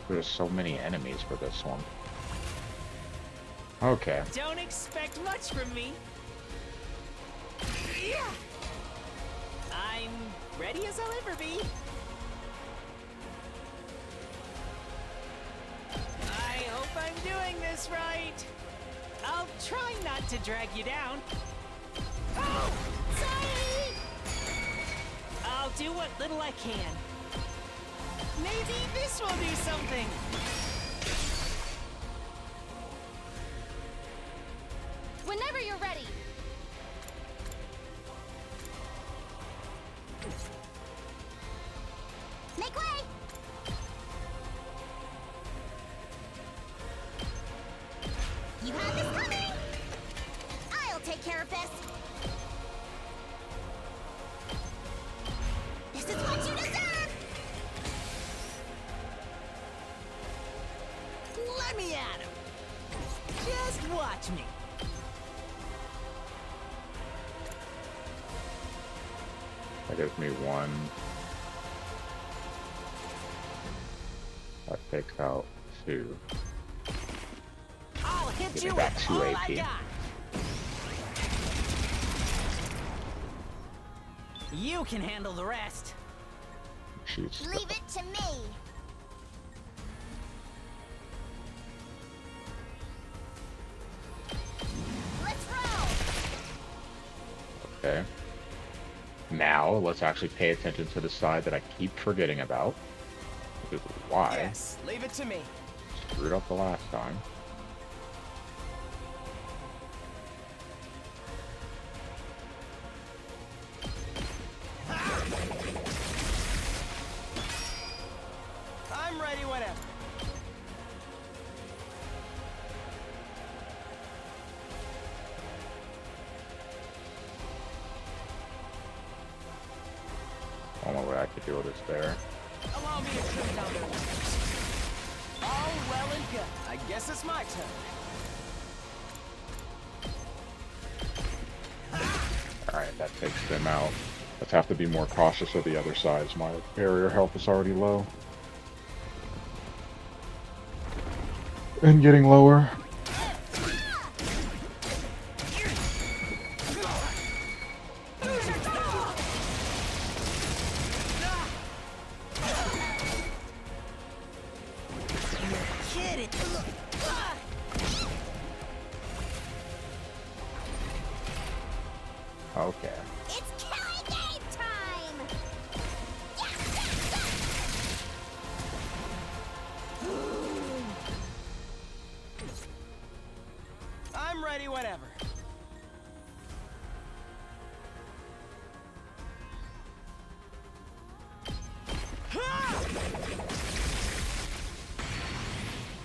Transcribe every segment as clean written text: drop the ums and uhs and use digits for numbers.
There's so many enemies for this one. Okay. Don't expect much from me. Yeah. I'm ready as I'll ever be. I hope I'm doing this right. I'll try not to drag you down. Oh, sorry! I'll do what little I can. Maybe this will do something. Whenever you're ready. Make way! You had this coming! I'll take care of this. This is what you deserve! Let me at him. Just watch me. That gives me one. That takes out two. I'll hit Give you me back with 2 all I AP. got. You can handle the rest. Shoots. Leave it to me. Let's roll! Okay. Now, let's actually pay attention to the side that I keep forgetting about. Which is why Yes, leave it to me. I screwed up the last time. I'm ready whenever. Only way I could do it is there. Allow me to trim down their numbers. All well and good. I guess it's my turn. Alright, that takes them out. Let's have to be more cautious of the other sides. My barrier health is already low. And getting lower. Kidding. Okay. It's killing game time! I'm ready whenever.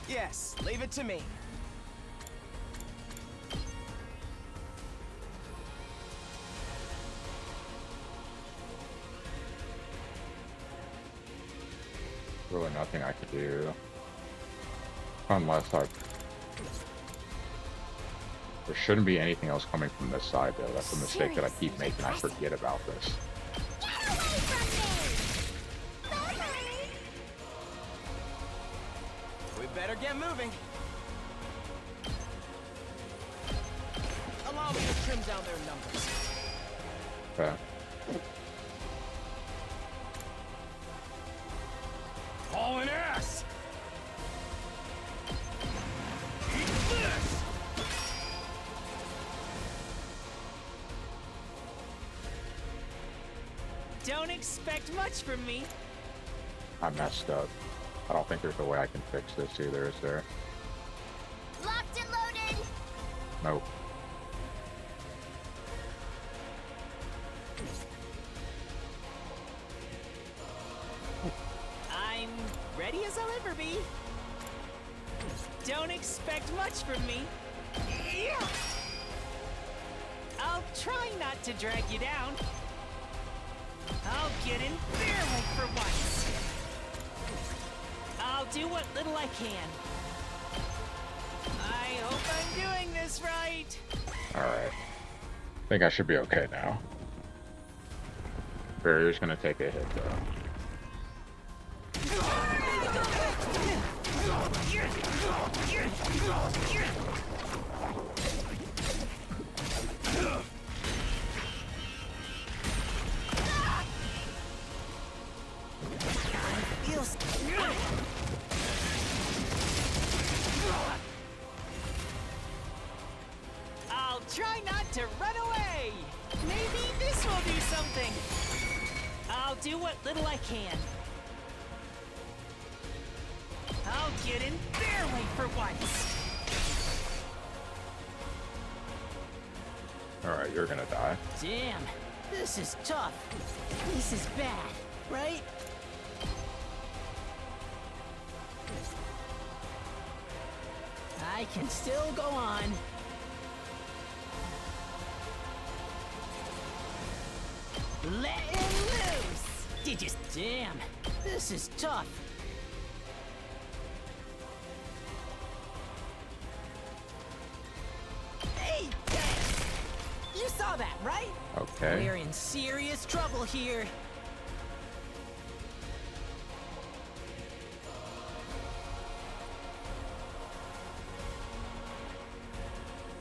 Yes, leave it to me. Really nothing I could do. Unless I... There shouldn't be anything else coming from this side, though. That's a mistake that I keep making. I forget about this. Get away from me! We better get moving. Allow me to trim down their numbers. Okay. Hauling ass! Eat this! Don't expect much from me. I messed up. I don't think there's a way I can fix this either, is there? Locked and loaded! Nope. I'm ready as I'll ever be. Don't expect much from me. Yeah. I'll try not to drag you down. I'll get in their way for once. I'll do what little I can. I hope I'm doing this right. Alright. I think I should be okay now. Barrier's gonna take a hit, though. Feels. I'll try not to run away. Maybe this will do something. I'll do what little I can. I'll get in their way for once. Alright, you're gonna die. Damn, this is tough. This is bad, right? I can still go on. Letting loose! Did you? Damn, this is tough. Hey, you saw that, right? Okay. We're in serious trouble here.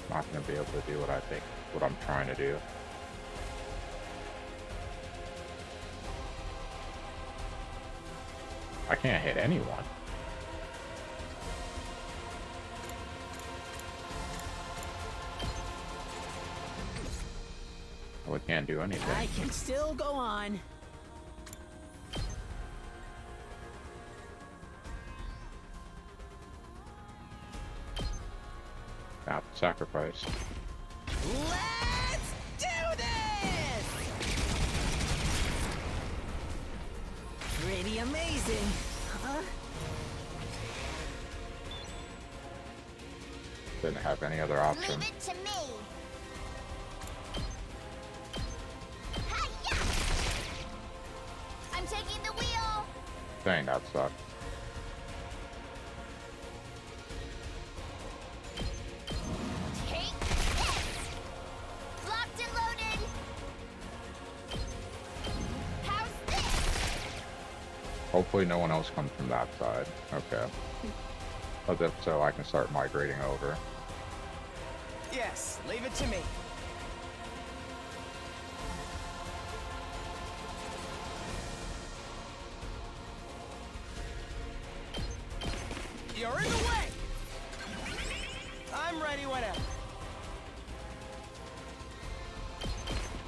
Not gonna be able to do what I'm trying to do. I can't hit anyone. We can't do anything. I can still go on. Ah, sacrifice. Let's do this! Pretty amazing, huh? Didn't have any other Leave option. it to me. Hi-ya! I'm taking the wheel. Dang, that sucked. Take this. Locked and loaded. How's this? Hopefully no one else comes from that side. Okay. But if so, I can start migrating over. Yes, leave it to me. You're in the way! I'm ready whenever.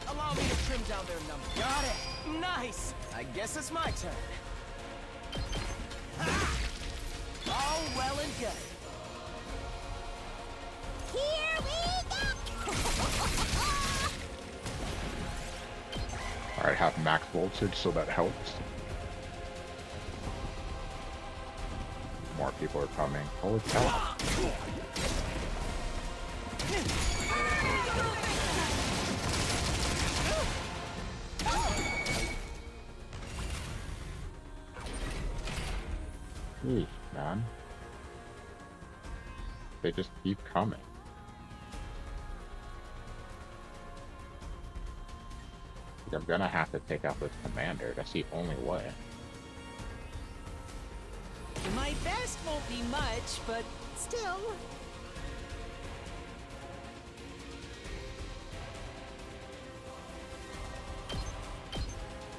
Allow me to trim down their number. Got it! Nice! I guess it's my turn. Ah! All well and good. Here we go! Alright, have max voltage, so that helps. More people are coming. Holy cow. Eesh, man. They just keep coming. I'm gonna have to take out this commander. That's the only way. My best won't be much, but still.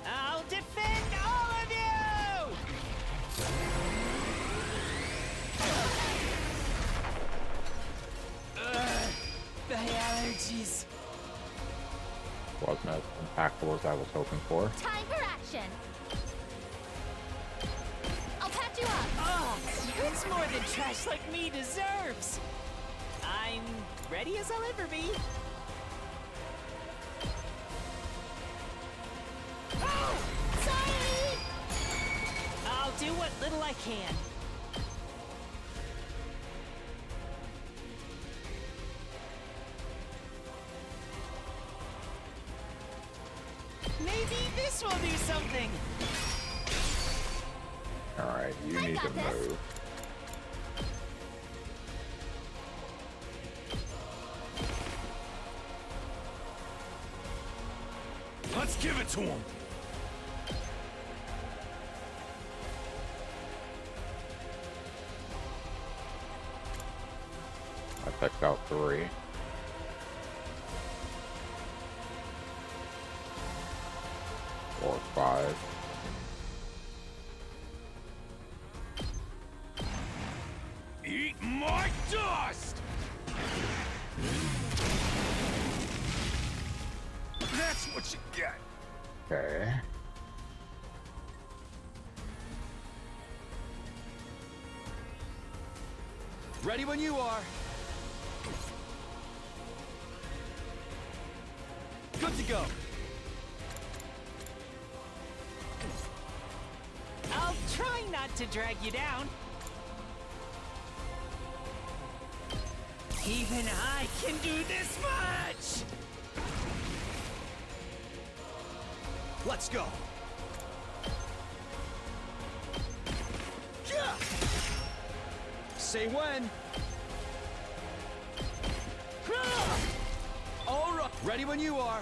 I'll defend all of you! The allergies. Wasn't as impactful as I was hoping for. Time for action. I'll patch you up. Oh, it's more than trash like me deserves. I'm ready as I'll ever be. Oh, sorry. I'll do what little I can. Maybe this will do something. Alright, you I need to got this. move. Let's give it to him. Checked out 3. Four, 5. Eat my dust! That's what you get. Okay. Ready when you are. Good to go. I'll try not to drag you down. Even I can do this much! Let's go. Yeah. Say when. All right. Ready when you are.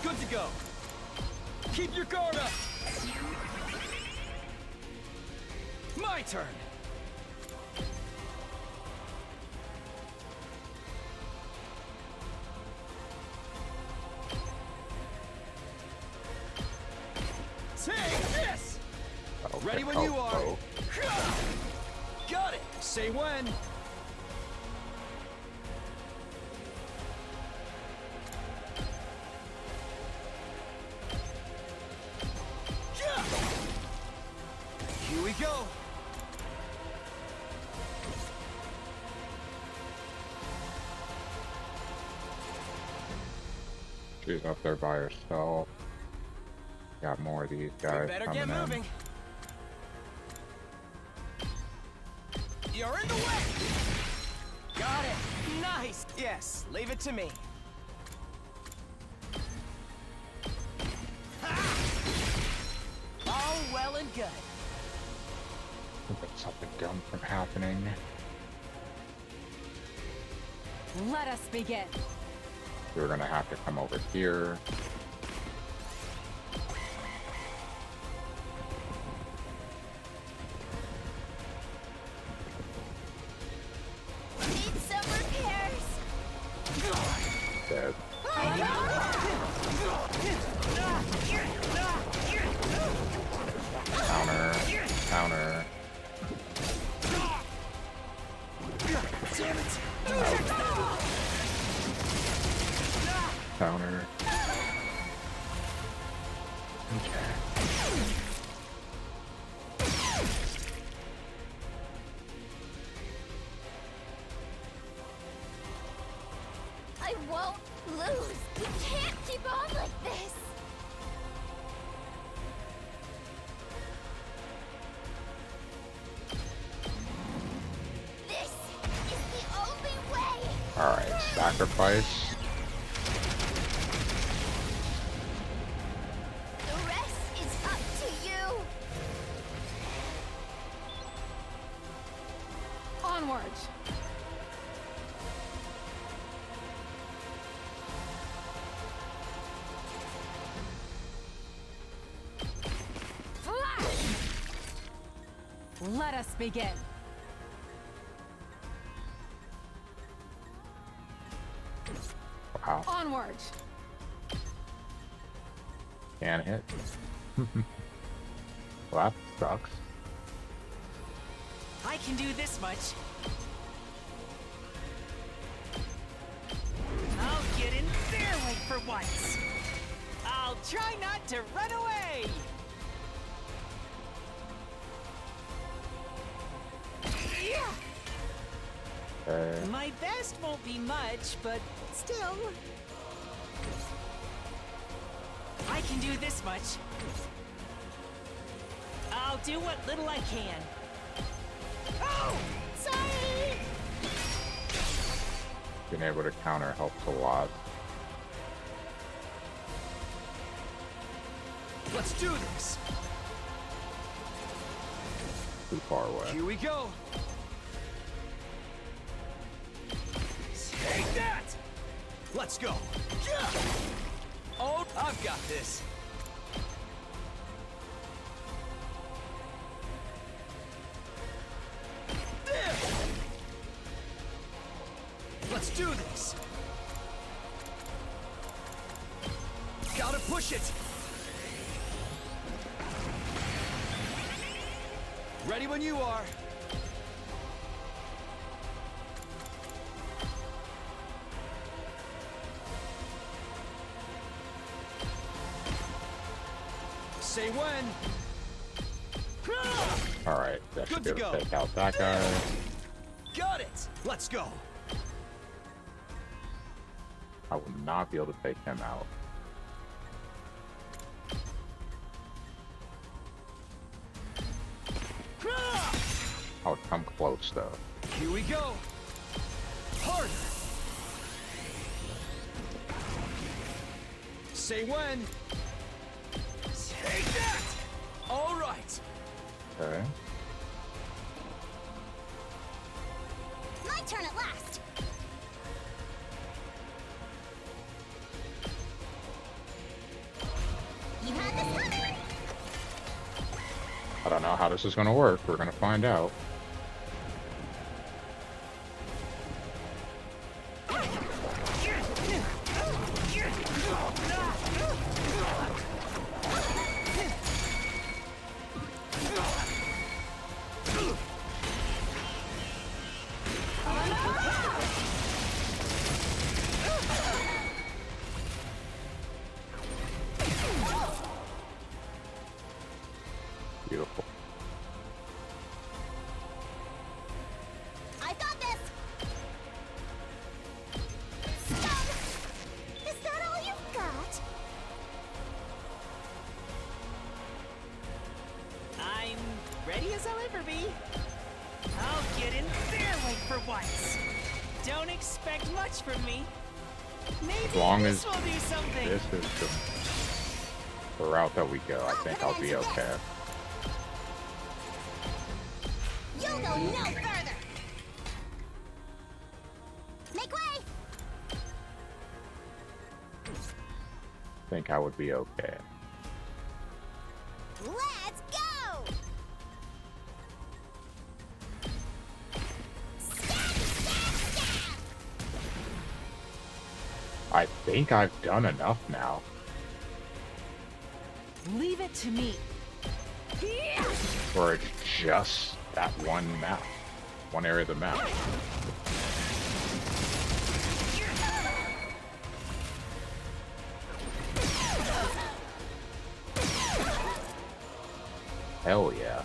Good to go. Keep your guard up. My turn. Take this! Okay. Ready when you are. Oh. Got it! Say when. Yeah! Here we go! She's up there by herself. Got more of these guys Better coming get in. moving. You're in the way! Got it! Nice! Yes, leave it to me. Ha! All well and good. Prevent something dumb from happening. Let us begin. We're gonna have to come over here. Need some repairs. Dead. Counter. Counter. Damn it! Counter. Okay. I won't lose. We can't keep on like this. This is the only way. Alright, sacrifice. The rest is up to you. Onwards. Let us begin. Wow. Onward. Can't hit. Well, that sucks. I can do this much. I'll get in their way for once. I'll try not to run away. Yeah. Okay. My best won't be much, but still. I can do this much. I'll do what little I can. Oh! Sorry! Being able to counter helps a lot. Let's do this! Too far away. Here we go! Take that! Let's go! Yeah! Oh, I've got this! Let's do this. Gotta push it. Ready when you are. Say when. Alright, that should Good be to able to go. take out that guy. Got it. Let's go. I will not be able to take him out. I would come close though. Here we go. Harder. Say when. Take that. All right. Okay. My turn at last. You had this coming. I don't know how this is gonna work. We're gonna find out. Beautiful. I got this. Stop. Is that all you've got? I'm ready as I'll ever be. I'll get in their way for once. Don't expect much from me. Maybe As long this as will do something. this is the route that we go, I think I'll be okay. You'll go no further. Make way. I think I would be okay. Let's go. Stab, stab, stab. I think I've done enough now. Leave it to me. Or it's just that one map. One area of the map. Hell yeah.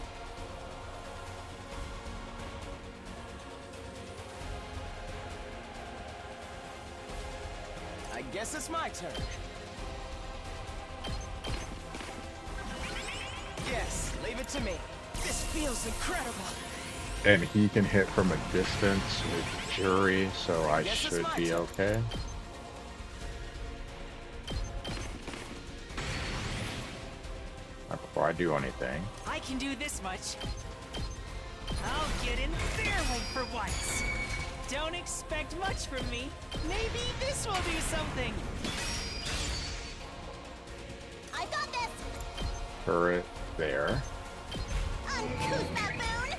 I guess it's my turn. Yes, leave it to me. This feels incredible. And he can hit from a distance with Jury, so I Guess it's should my be turn. okay. Before I do anything. I can do this much. I'll get in their way for once. Don't expect much from me. Maybe this will do something. I got this. Turret there. Uncouth baboon.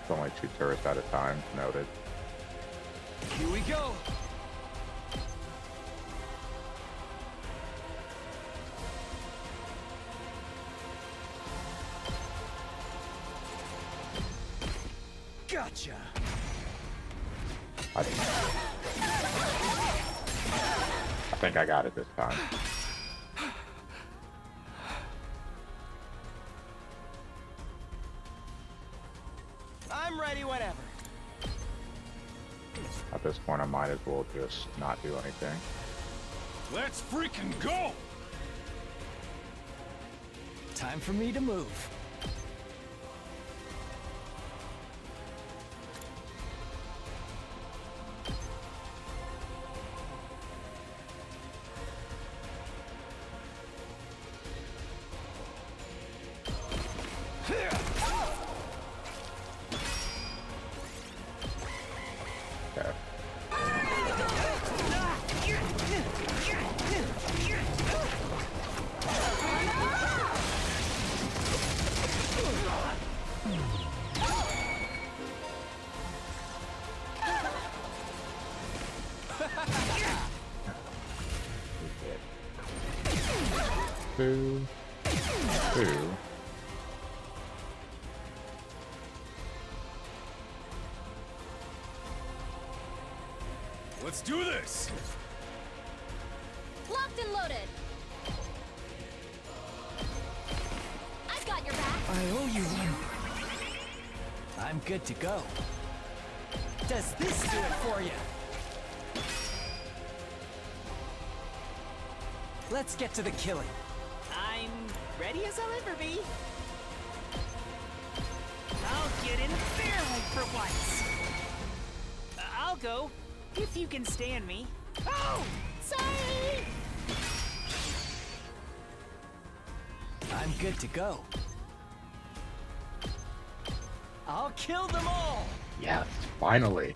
It's only 2 turrets at a time, noted. Here we go. Gotcha. I think I got it this time. I'm ready whenever. At this point, I might as well just not do anything. Let's freaking go! Time for me to move. Okay. Let's do this! Locked and loaded. I've got your back. I owe you one. I'm good to go. Does this do it for you? Let's get to the killing. I'm ready as I'll ever be. I'll get in there for once. I'll go, if you can stand me. Oh! Sorry! I'm good to go. I'll kill them all! Yes, finally.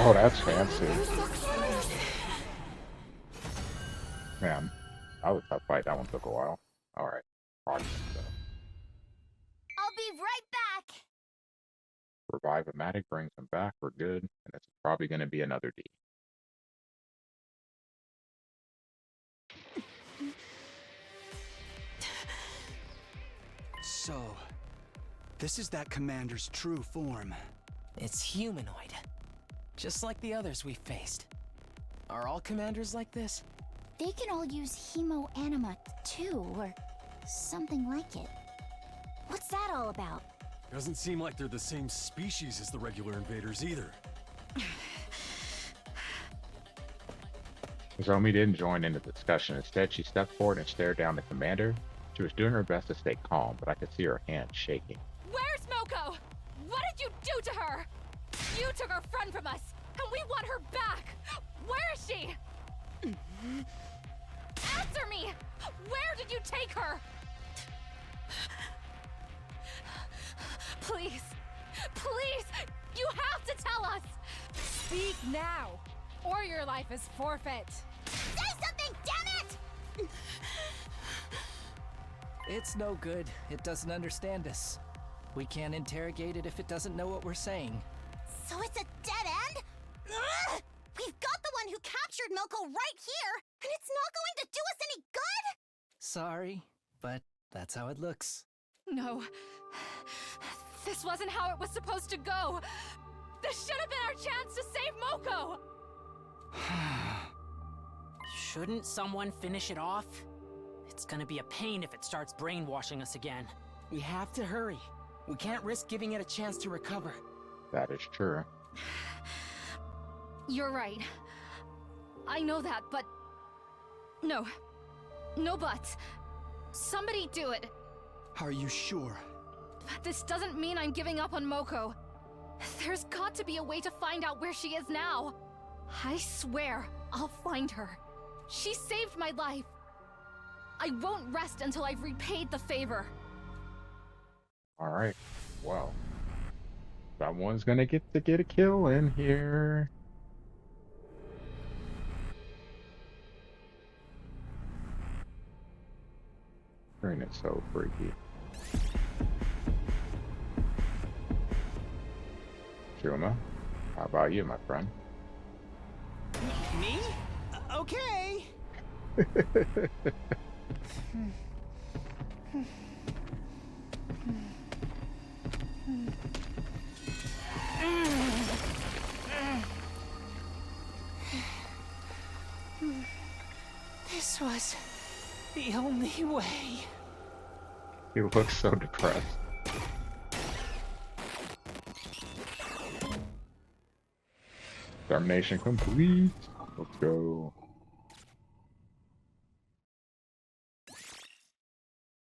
Oh, that's fancy. Man, that was a tough fight. That one took a while. Alright. I'll be right back. Revive-O-Matic brings him back. We're good. And it's probably going to be another D. So, this is that commander's true form. It's humanoid. Just like the others we've faced. Are all commanders like this? They can all use hemo anima too, or something like it. What's that all about? Doesn't seem like they're the same species as the regular invaders either. Zomi didn't join in the discussion. Instead, she stepped forward and stared down the commander. She was doing her best to stay calm, but I could see her hand shaking. Where's Moko? What did you do to her? You took her friend from us, and we want her back. Where is she? Answer me! Where did you take her? Please, please, you have to tell us! Speak now, or your life is forfeit. Say something, damn it! It's no good. It doesn't understand us. We can't interrogate it if it doesn't know what we're saying. So it's a dead end? Ugh! We've got the one who captured Milko right here, and it's not going to do us any good? Sorry, but that's how it looks. No, this wasn't how it was supposed to go. This should have been our chance to save Moko. Shouldn't someone finish it off? It's gonna be a pain if it starts brainwashing us again. We have to hurry. We can't risk giving it a chance to recover. That is true. You're right. I know that, but... No. No buts. Somebody do it. Are you sure? This doesn't mean I'm giving up on Moko. There's got to be a way to find out where she is now. I swear, I'll find her. She saved my life. I won't rest until I've repaid the favor. Alright. Well. Someone's gonna get a kill in here. Screen is so freaky. Shuma, how about you, my friend? Me? Okay. This was the only way. He looks so depressed. Termination complete. Let's go.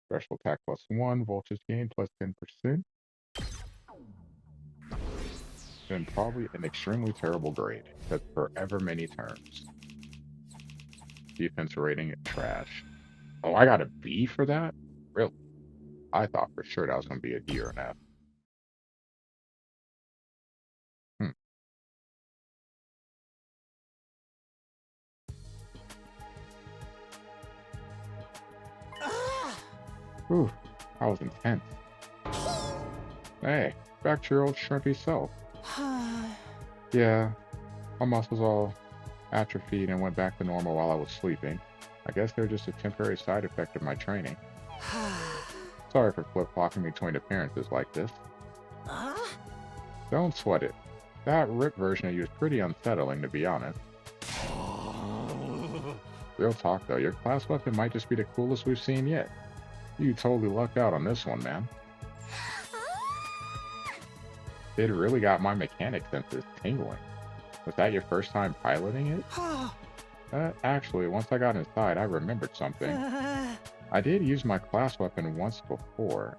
Special attack +1, voltage gain +10%. And probably an extremely terrible grade, because for ever many terms. Defense rating trash. Oh, I got a B for that? Really? I thought for sure that was going to be a D or an F. Ooh, that was intense. Hey, back to your old shrimpy self. Yeah, my muscles all atrophied and went back to normal while I was sleeping. I guess they're just a temporary side effect of my training. Sorry for flip-flopping between appearances like this. Don't sweat it. That rip version of you is pretty unsettling, to be honest. Real talk though, your class weapon might just be the coolest we've seen yet. You totally lucked out on this one, man. It really got my mechanic senses tingling. Was that your first time piloting it? Actually, once I got inside, I remembered something. I did use my class weapon once before.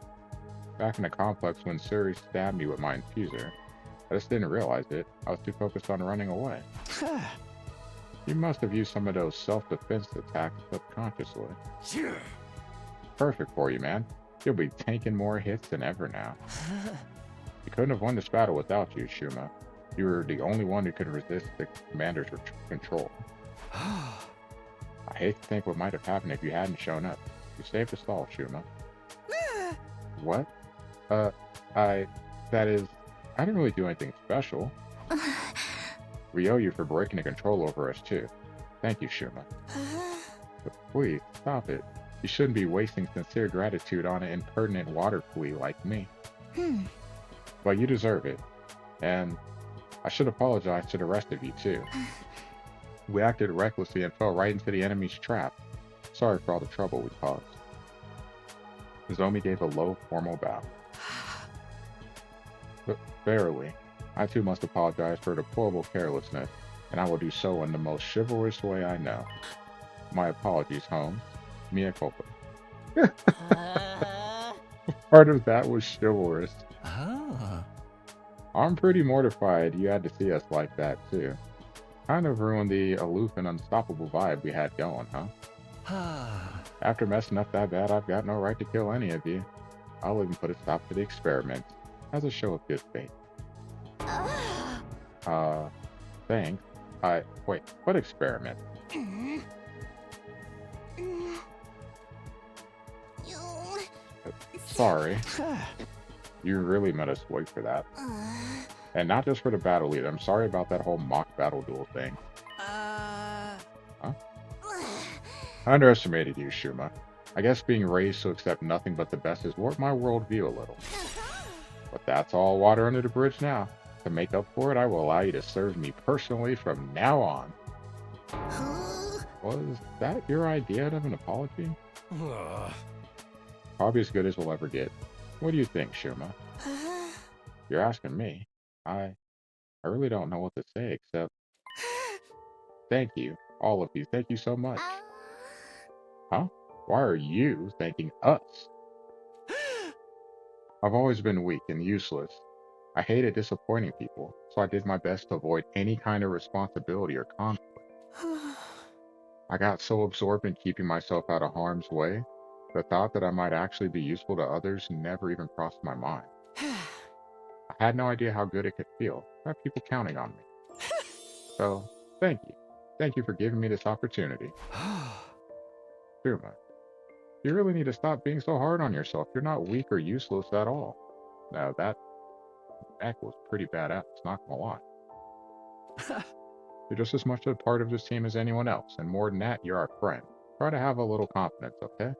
Back in the complex when Suri stabbed me with my infuser. I just didn't realize it. I was too focused on running away. You must have used some of those self-defense attacks subconsciously. Perfect for you, man. You'll be tanking more hits than ever now. You couldn't have won this battle without you, Shuma. You were the only one who could resist the commander's control. I hate to think what might have happened if you hadn't shown up. You saved us all, Shuma. What? That is, I didn't really do anything special. We owe you for breaking the control over us, too. Thank you, Shuma. But please, stop it. You shouldn't be wasting sincere gratitude on an impertinent water flea like me. But you deserve it. And I should apologize to the rest of you, too. We acted recklessly and fell right into the enemy's trap. Sorry for all the trouble we caused. Nozomi gave a low, formal bow. But verily, I too must apologize for deplorable carelessness, and I will do so in the most chivalrous way I know. My apologies, Holmes. Mea culpa. Part of that was chivalrous. I'm pretty mortified you had to see us like that, too. Kind of ruined the aloof and unstoppable vibe we had going, huh? After messing up that bad, I've got no right to kill any of you. I'll even put a stop to the experiment, as a show of good faith. Thanks. Wait, what experiment? Sorry. You really made us wait for that. And not just for the battle either. I'm sorry about that whole mock battle duel thing. Huh? I underestimated you, Shuma. I guess being raised to accept nothing but the best has warped my worldview a little. But that's all water under the bridge now. To make up for it, I will allow you to serve me personally from now on. Was that your idea of an apology? Probably as good as we'll ever get. What do you think, Shuma? You're asking me. I really don't know what to say except thank you, all of you. Thank you so much. Huh? Why are you thanking us? I've always been weak and useless. I hated disappointing people, so I did my best to avoid any kind of responsibility or conflict. I got so absorbed in keeping myself out of harm's way, the thought that I might actually be useful to others never even crossed my mind. I had no idea how good it could feel to have people counting on me. So, thank you. Thank you for giving me this opportunity. Shuma, you really need to stop being so hard on yourself. You're not weak or useless at all. Now, that was pretty badass, not gonna lie. You're just as much a part of this team as anyone else, and more than that, you're our friend. Try to have a little confidence, okay?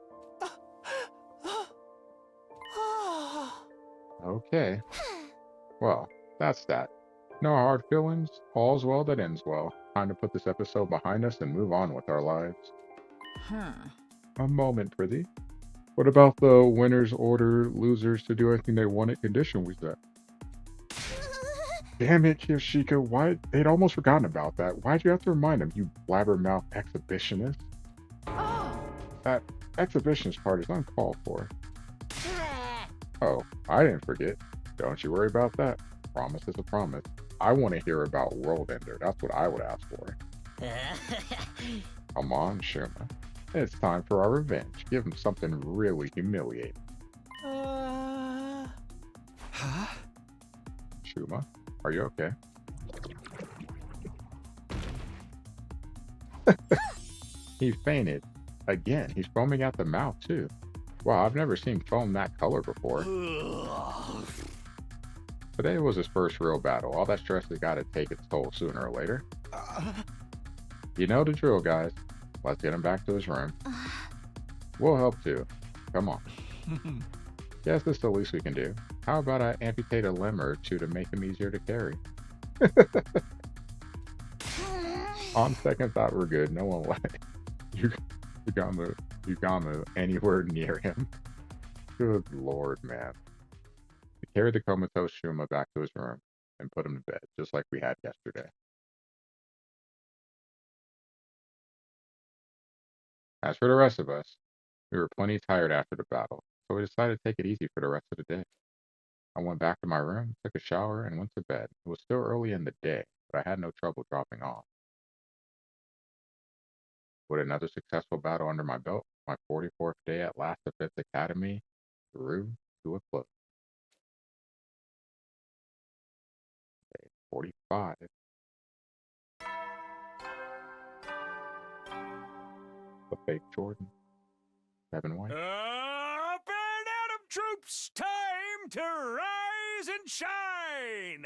Okay. Well, that's that. No hard feelings. All's well that ends well. Time to put this episode behind us and move on with our lives. A moment, Prithee. What about the winners order losers to do anything they wanted condition we set? Damn it, Kiyoshika, why? They'd almost forgotten about that. Why'd you have to remind them, you blabbermouth exhibitionist? That exhibitionist part is uncalled for. Oh, I didn't forget. Don't you worry about that. Promise is a promise. I want to hear about World Ender. That's what I would ask for. Come on, Shuma. It's time for our revenge. Give him something really humiliating. Shuma, are you okay? He fainted. Again, he's foaming at the mouth, too. Wow, I've never seen foam that color before. Today was his first real battle. All that stress has got to take its toll sooner or later. You know the drill, guys. Let's get him back to his room. We'll help too. Come on. Guess that's the least we can do. How about I amputate a limb or two to make him easier to carry? On second thought, we're good. No one let Yugamo anywhere near him. Good lord, man. We carried the comatose Shuma back to his room and put him to bed, just like we had yesterday. As for the rest of us, we were plenty tired after the battle, so we decided to take it easy for the rest of the day. I went back to my room, took a shower, and went to bed. It was still early in the day, but I had no trouble dropping off. With another successful battle under my belt, my 44th day at Last Defense Academy drew to a close. Day 45. The fake Jordan. Kevin White. Up and Adam troops, time to rise and shine!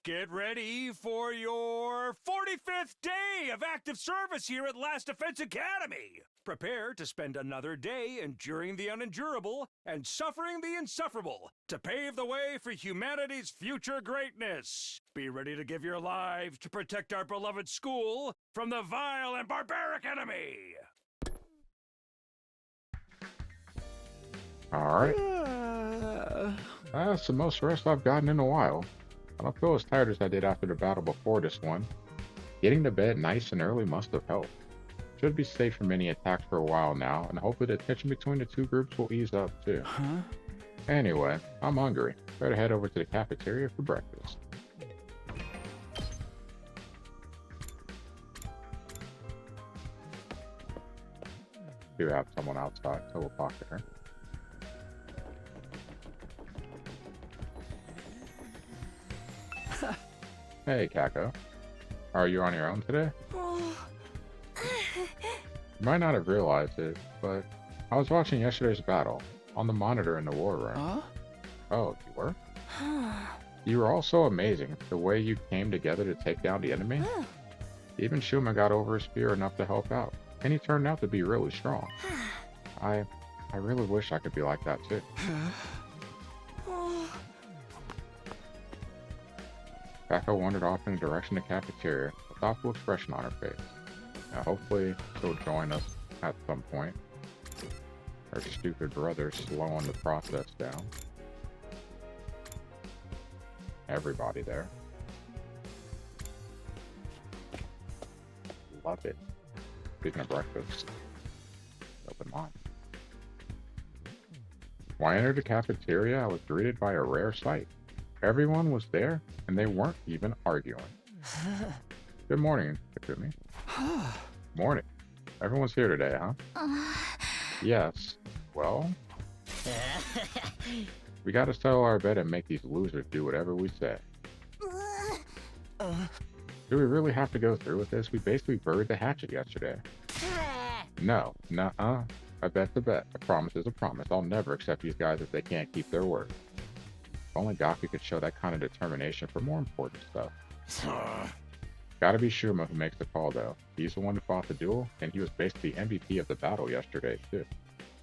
Get ready for your 45th day of active service here at Last Defense Academy. Prepare to spend another day enduring the unendurable and suffering the insufferable to pave the way for humanity's future greatness. Be ready to give your lives to protect our beloved school from the vile and barbaric enemy. Alright. That's the most rest I've gotten in a while. I don't feel as tired as I did after the battle before this one. Getting to bed nice and early must have helped. Should be safe from any attacks for a while now, and hopefully the tension between the two groups will ease up too. Anyway, I'm hungry. Better head over to the cafeteria for breakfast. Do have someone outside, so we'll talk to her. Hey, Kako. Are you on your own today? You might not have realized it, but I was watching yesterday's battle on the monitor in the war room. Huh? Oh, you were? You were all so amazing, the way you came together to take down the enemy. Even Shuma got over his fear enough to help out, and he turned out to be really strong. I really wish I could be like that too. Kako wandered off in the direction of the cafeteria, a thoughtful expression on her face. Now, hopefully, she'll join us at some point. Her stupid brother's slowing the process down. Everybody there. Love it. Speaking of breakfast, open mine. When I entered the cafeteria, I was greeted by a rare sight. Everyone was there, and they weren't even arguing. Good morning, Takumi. Morning. Everyone's here today, huh? Yes. Well, we gotta settle our bet and make these losers do whatever we say. Do we really have to go through with this? We basically buried the hatchet yesterday. No. Nuh-uh. A bet's a bet. A promise is a promise. I'll never accept these guys if they can't keep their word. If only Gaku could show that kind of determination for more important stuff. Gotta be Shuma who makes the call, though. He's the one who fought the duel, and he was basically MVP of the battle yesterday, too.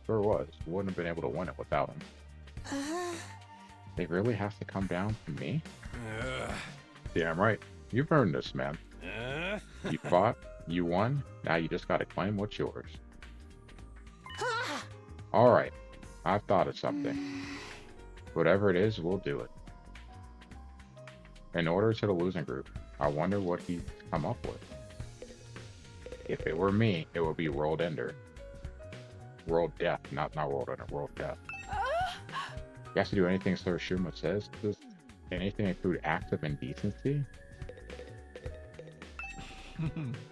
Sure was. Wouldn't have been able to win it without him. They really have to come down to me? Damn right. You've earned this, man. You fought, you won, now you just gotta claim what's yours. Alright, I've thought of something. Whatever it is, we'll do it. In order to the losing group, I wonder what he's come up with. If it were me, it would be World Ender. World Death, not World Ender, World Death. You have to do anything Sir Shuma says? Does anything include acts of indecency?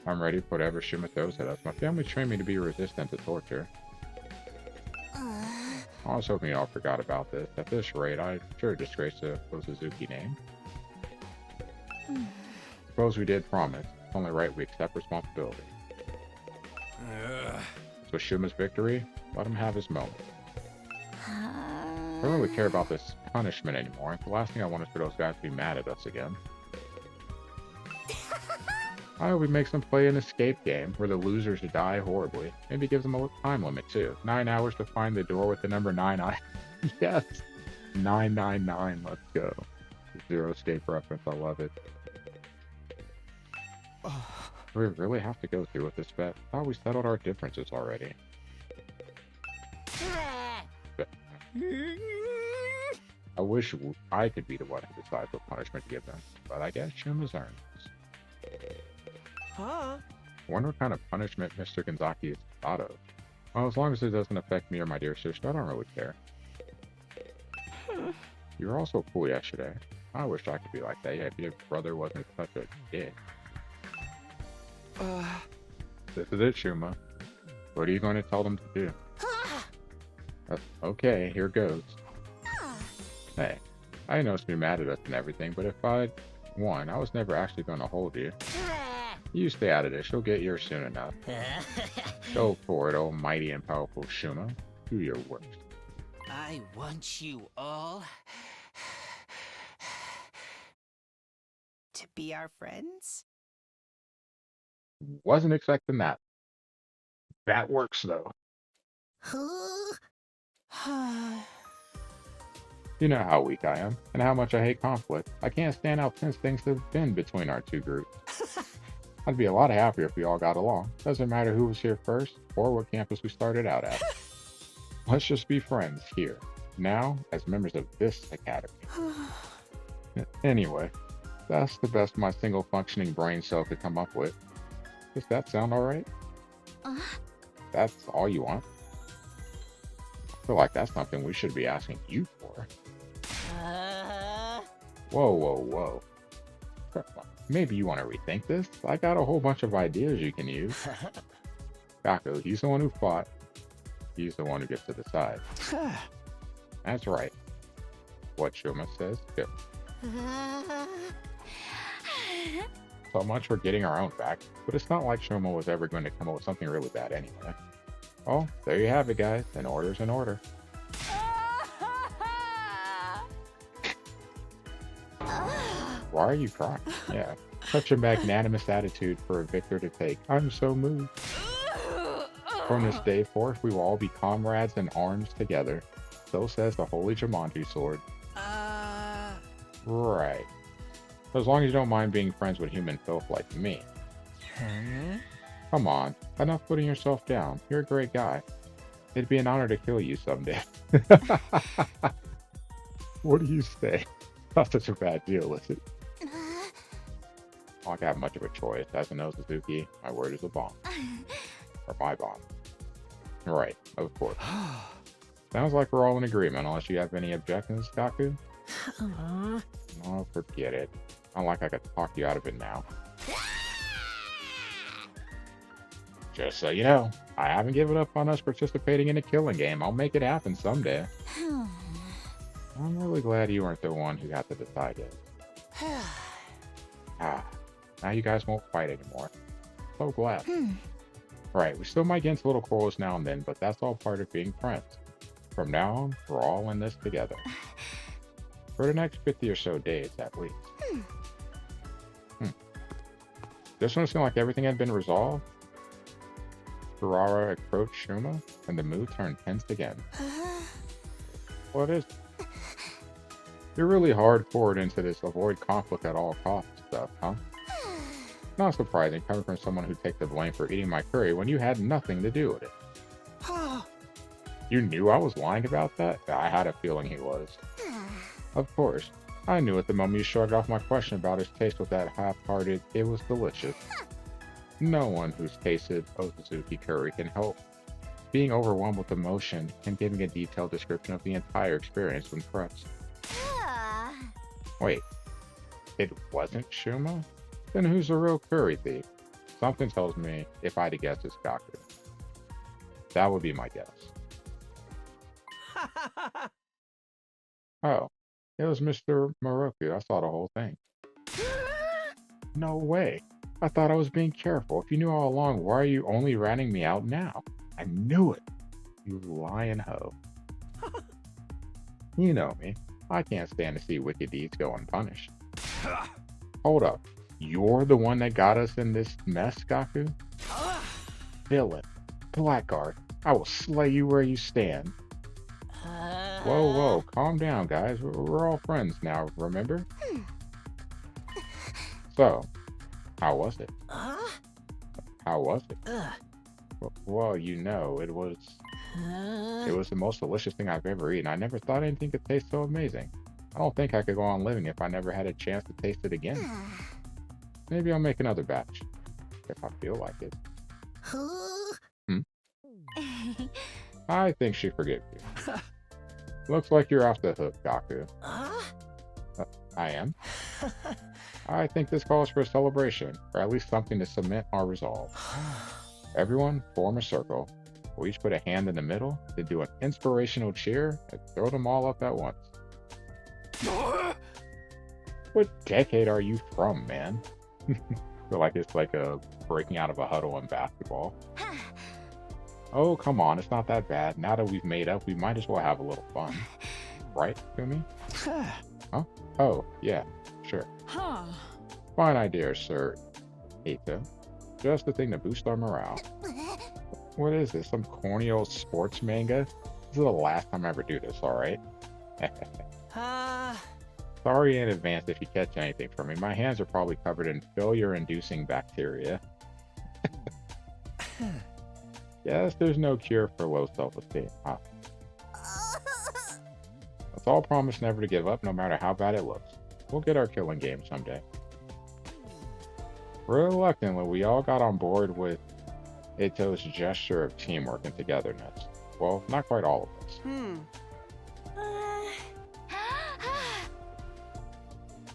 I'm ready for whatever Shuma throws at us. My family trained me to be resistant to torture. I was hoping y'all forgot about this. At this rate, I sure disgraced the Osazuki name. Suppose we did promise. It's only right we accept responsibility. So Shuma's victory, let him have his moment. I don't really care about this punishment anymore. The last thing I want is for those guys to be mad at us again. I hope we make them play an escape game where the losers die horribly. Maybe gives them a time limit too. 9 hours to find the door with the number 9 on it. Yes. 999, let's go. Zero escape reference, I love it. We really have to go through with this bet. I thought we settled our differences already. I wish I could be the one who decides what punishment to give them, but I guess Shuma's earned this. Huh? I wonder what kind of punishment Mr. Gonzaki has thought of. Well, as long as it doesn't affect me or my dear sister, I don't really care. You were also cool yesterday. I wish I could be like that. Yeah, if your brother wasn't such a dick. This is it, Shuma. What are you going to tell them to do? Okay, here goes. Hey, I know it's be mad at us and everything, but if I won, I was never actually going to hold you. You stay out of this. You'll get yours soon enough. Go for it, old mighty and powerful Shuma. Do your worst. I want you all to be our friends. Wasn't expecting that. That works, though. You know how weak I am, and how much I hate conflict. I can't stand how tense things have been between our two groups. I'd be a lot happier if we all got along. Doesn't matter who was here first, or what campus we started out at. Let's just be friends here, now, as members of this academy. Anyway, that's the best my single functioning brain cell could come up with. Does that sound alright? That's all you want? I feel like that's something we should be asking you for. Whoa. Maybe you want to rethink this? I got a whole bunch of ideas you can use. Gaku, he's the one who fought. He's the one who gets to decide. That's right. What Shuma says, good. So much for getting our own back, but it's not like Shuma was ever going to come up with something really bad anyway. Oh, there you have it, guys. An order's an order. Why are you crying? Yeah, such a magnanimous attitude for a victor to take. I'm so moved. From this day forth, we will all be comrades in arms together. So says the Holy Jumanji Sword. Right. As long as you don't mind being friends with human filth like me. Come on, enough putting yourself down. You're a great guy. It'd be an honor to kill you someday. What do you say? Not such a bad deal, is it? I don't have much of a choice. As a no Suzuki, my word is a bond. Or my bond. Right, of course. Sounds like we're all in agreement, unless you have any objections, Gaku? Oh, forget it. Not like I could talk you out of it now. Just so you know, I haven't given up on us participating in a killing game. I'll make it happen someday. I'm really glad you weren't the one who had to decide it. Now you guys won't fight anymore. So glad. Right, we still might get into little quarrels now and then, but that's all part of being friends. From now on, we're all in this together. For the next 50 or so days, at least. This one seemed like everything had been resolved. Ferrara approached Shuma, and the mood turned tense again. What is it? You're really hardcore into this avoid conflict at all costs stuff, huh? Not surprising, coming from someone who takes the blame for eating my curry when you had nothing to do with it. You knew I was lying about that? I had a feeling he was. Of course. I knew at the moment you shrugged off my question about his taste with that half-hearted, it was delicious. No one who's tasted Otsutsuki curry can help being overwhelmed with emotion and giving a detailed description of the entire experience when pressed. Wait, it wasn't Shuma? Then who's the real curry thief? Something tells me if I had to guess it's Gaku. That would be my guess. Oh, it was Mr. Moroku. I saw the whole thing. No way. I thought I was being careful. If you knew all along, why are you only ratting me out now? I knew it. You lying hoe. You know me. I can't stand to see wicked deeds go unpunished. Hold up. You're the one that got us in this mess, Gaku? Villain. Blackguard. I will slay you where you stand. Whoa, calm down, guys. We're all friends now, remember? So, how was it? How was it? Well, you know, it was the most delicious thing I've ever eaten. I never thought anything could taste so amazing. I don't think I could go on living if I never had a chance to taste it again. Maybe I'll make another batch, if I feel like it. I think she forgave you. Looks like you're off the hook, Gaku. I am. I think this calls for a celebration, or at least something to cement our resolve. Everyone, form a circle. We'll each put a hand in the middle, then do an inspirational cheer, and throw them all up at once. What decade are you from, man? Feel like it's like a breaking out of a huddle in basketball. Oh, come on, it's not that bad. Now that we've made up, we might as well have a little fun. Right, Kumi? Huh? Oh, yeah, sure. Fine idea, sir. Eito. Just the thing to boost our morale. What is this, some corny old sports manga? This is the last time I ever do this, alright? Sorry in advance if you catch anything from me. My hands are probably covered in failure-inducing bacteria. Yes, there's no cure for low self-esteem. Huh? Let's all promise never to give up, no matter how bad it looks. We'll get our killing game someday. Reluctantly, we all got on board with Ito's gesture of teamwork and togetherness. Well, not quite all of us.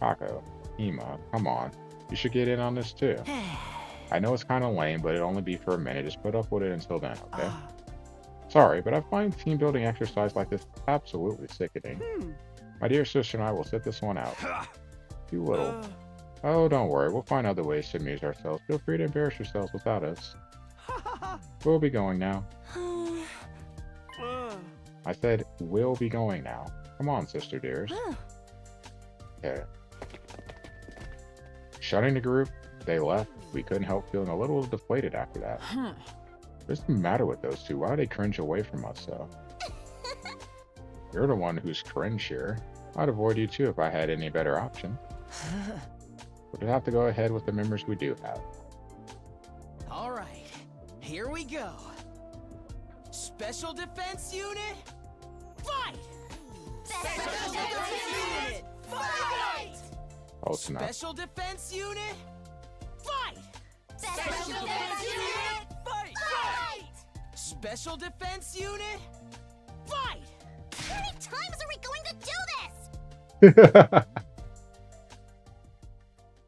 Kako, Ima, come on. You should get in on this too. I know it's kind of lame, but it'll only be for a minute. Just put up with it until then, okay? Sorry, but I find team building exercise like this absolutely sickening. My dear sister and I will sit this one out. You will. Oh, don't worry. We'll find other ways to amuse ourselves. Feel free to embarrass yourselves without us. We'll be going now. I said, we'll be going now. Come on, sister dears. Okay. Shutting the group, they left. We couldn't help feeling a little deflated after that. What's the matter with those two? Why do they cringe away from us so? You're the one who's cringe here. I'd avoid you too if I had any better option. We'll have to go ahead with the members we do have. Alright, here we go. Special Defense Unit, fight! Special Defense Unit, fight! Close enough. Special Defense Unit, fight! Special Defense Unit, Fight! Special Defense Unit, fight! How many times are we going to do this?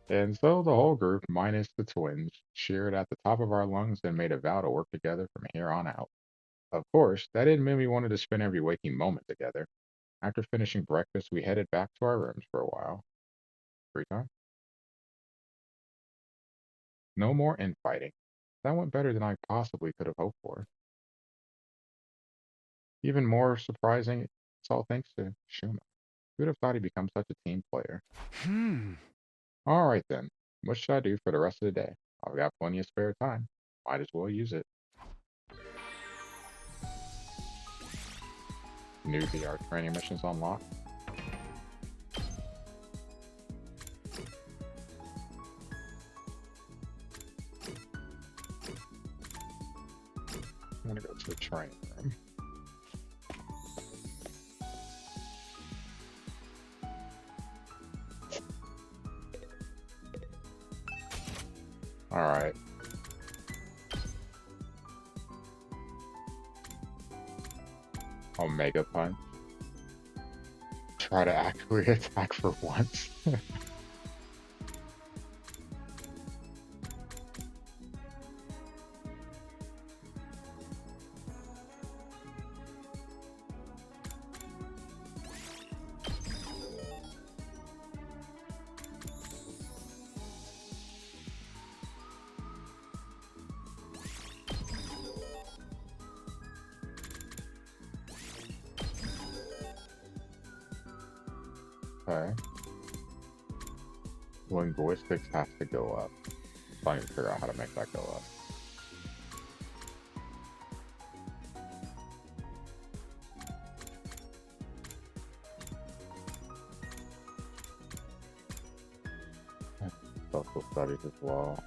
And so the whole group, minus the twins, cheered at the top of our lungs and made a vow to work together from here on out. Of course, that didn't mean we wanted to spend every waking moment together. After finishing breakfast, we headed back to our rooms for a while. Free time? No more infighting. That went better than I possibly could have hoped for. Even more surprising, it's all thanks to Shuma. Who would have thought he'd become such a team player? Alright then, what should I do for the rest of the day? I've got plenty of spare time. Might as well use it. New VR training missions unlocked. I'm gonna go to the training room. Alright. Omega Punch. Try to actually attack for once. Okay. Linguistics has to go up. So I need to figure out how to make that go up. social studies as well.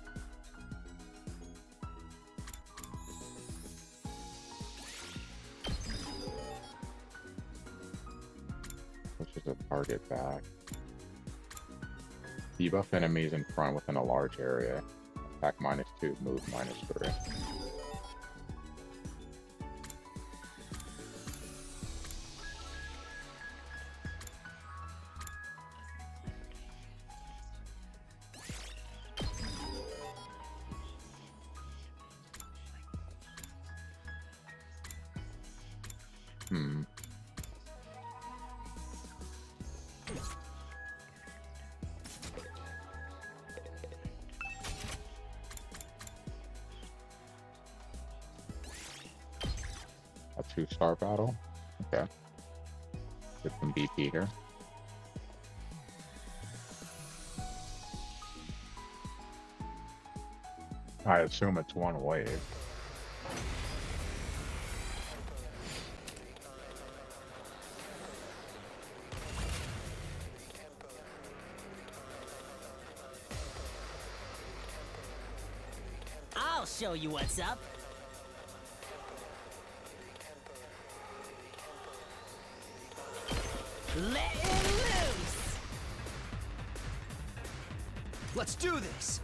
Which is a target back. Debuff enemies in front within a large area. Attack -2, move -3. A 2-star battle. Okay. Get some BP here. I assume it's one wave. I'll show you what's up. Let it loose! Let's do this!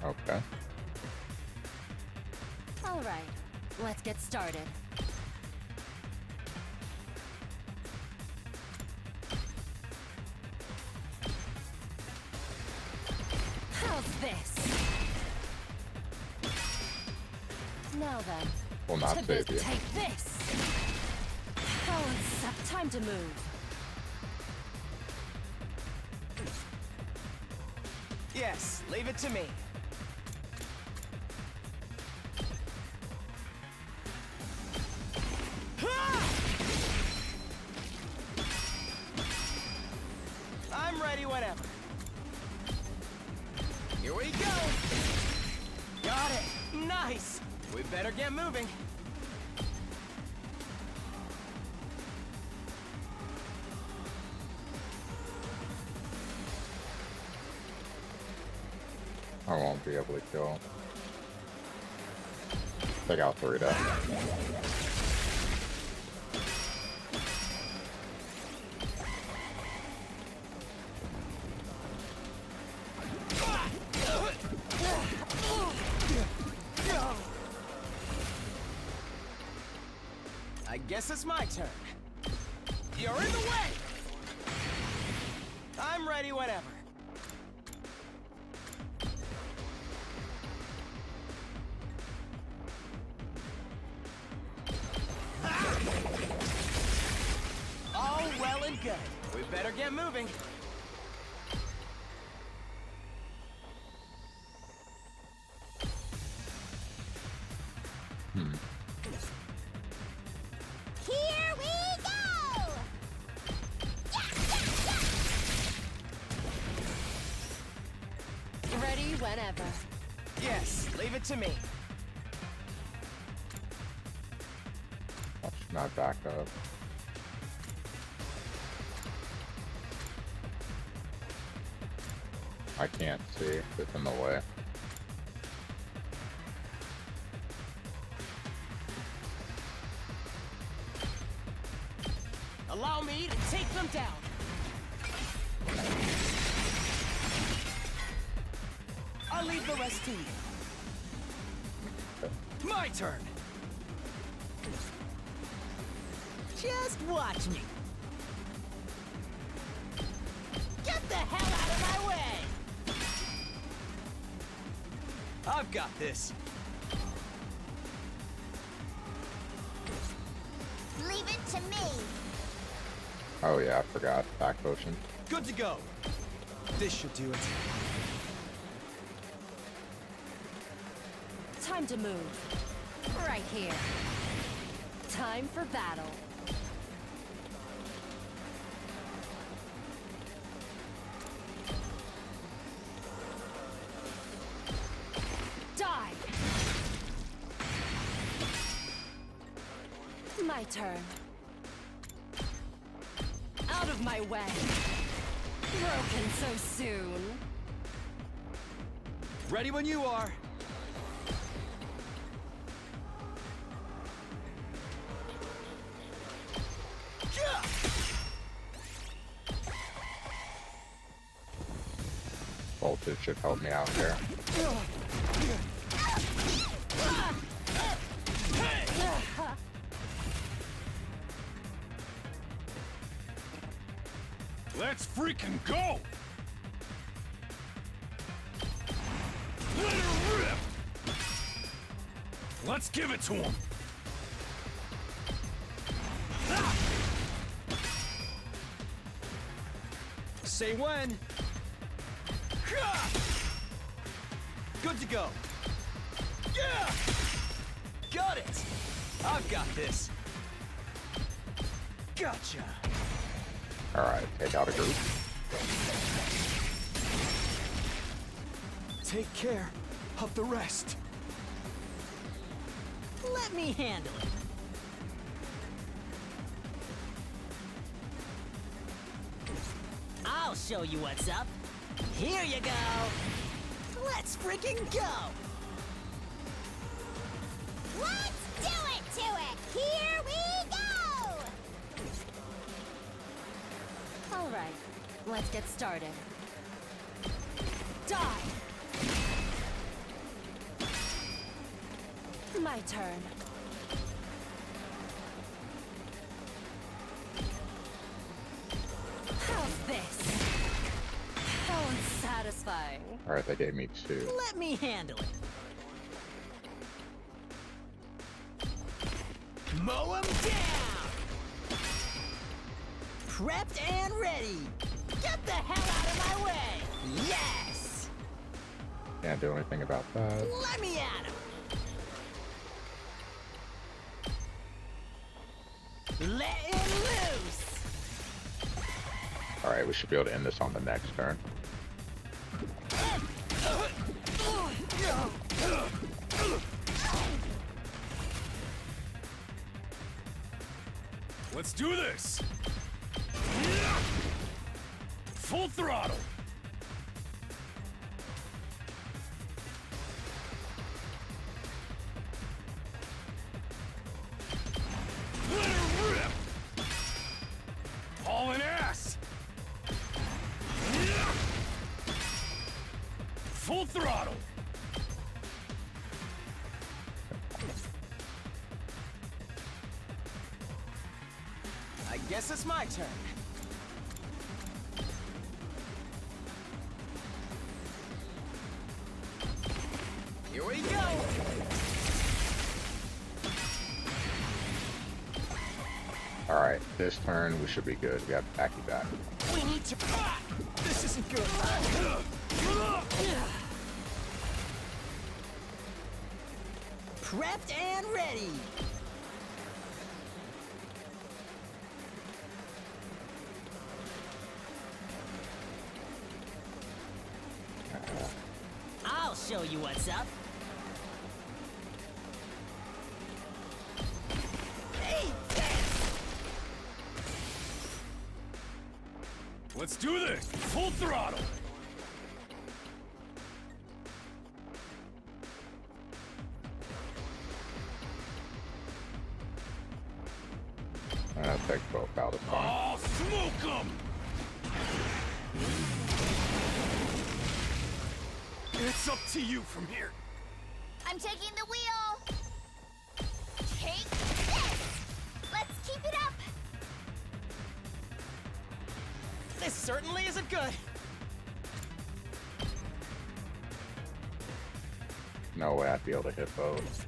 Okay. All right, let's get started. How's this? Now then. Will not to save you. Take this! Balance up. Time to move. Yes, leave it to me. I'm ready whenever. Here we go! Got it! Nice! We better get moving. I won't be able to kill. Take out 3 deaths. I guess it's my turn. You're in the way! I'm ready whenever. All well and good. We better get moving. Here we go! Ready whenever. Yes, leave it to me. Watch not back up. I can't see. It's in the way. Allow me to take them down. I'll leave the rest to you. My turn. Just watch me. Get the hell out of my way! I've got this. Leave it to me. Oh yeah, I forgot. Back potion. Good to go. This should do it. Time to move. Right here. Time for battle. Die! My turn. Out of my way. Broken so soon. Ready when you are. Voltage should help me out here. Let's freaking go! Let her rip! Let's give it to him! Say when. Good to go. Yeah! Got it! I've got this. Gotcha! Alright, take out a group. Take care of the rest. Let me handle it. I'll show you what's up. Here you go. Let's freaking go. Let's do it to it! Here we go! Alright, let's get started. Die! My turn. How's this? How unsatisfying. Alright, they gave me 2. Let me handle it. Mow 'em down! Prepped and ready! Get the hell out of my way! Yes! Can't do anything about that. Let me at 'em! Let him loose! Alright, we should be able to end this on the next turn. Let's do this! Full throttle! Let her rip! Hauling ass! Full throttle! I guess it's my turn. Here we go! Alright, this turn we should be good. We got backy back. We need to... This isn't good. Prepped and ready! I'll show you what's up. Hey, Let's do this! Full throttle! I'll take both out of fine. I'll smoke 'em! It's up to you from here. I'm taking the wheel! Take this! Let's keep it up! This certainly isn't good. No way I'd be able to hit both.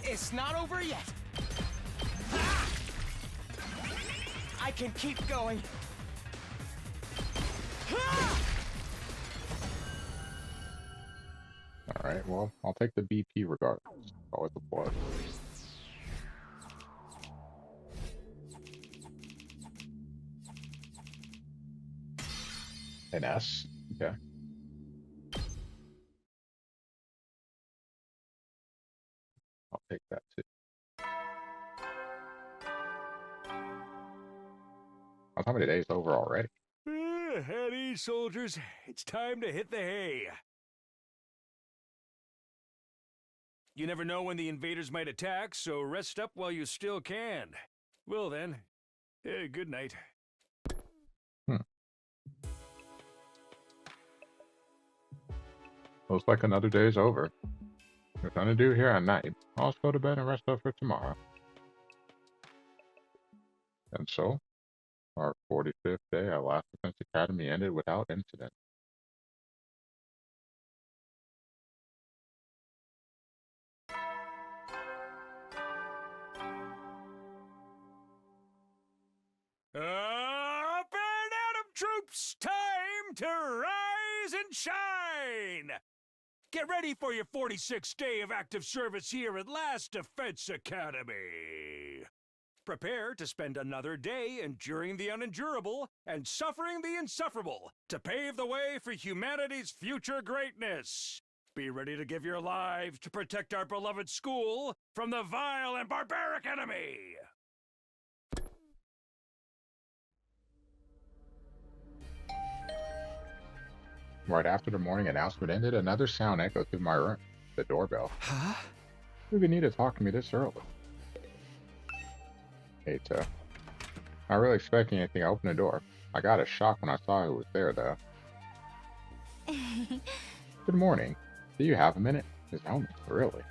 It's not over yet. Ah! I can keep going. Ah! Alright, well, I'll take the BP regardless. Always a plus. An S? Okay. I'll take that too. How many days over already? At ease, soldiers. It's time to hit the hay. You never know when the invaders might attack, so rest up while you still can. Well then, good night. Looks like another day's over. There's nothing to do here at night. I'll just go to bed and rest up for tomorrow. And so, our 45th day at Last Defense Academy ended without incident. Up and Atom troops! Time to rise and shine! Get ready for your 46th day of active service here at Last Defense Academy. Prepare to spend another day enduring the unendurable and suffering the insufferable to pave the way for humanity's future greatness. Be ready to give your lives to protect our beloved school from the vile and barbaric enemy. Right after the morning announcement ended, another sound echoed through my room. The doorbell. Huh? Who would need to talk to me this early? Not really expecting anything. I opened the door. I got a shock when I saw who was there, though. Good morning. Do you have a minute? His helmet, really?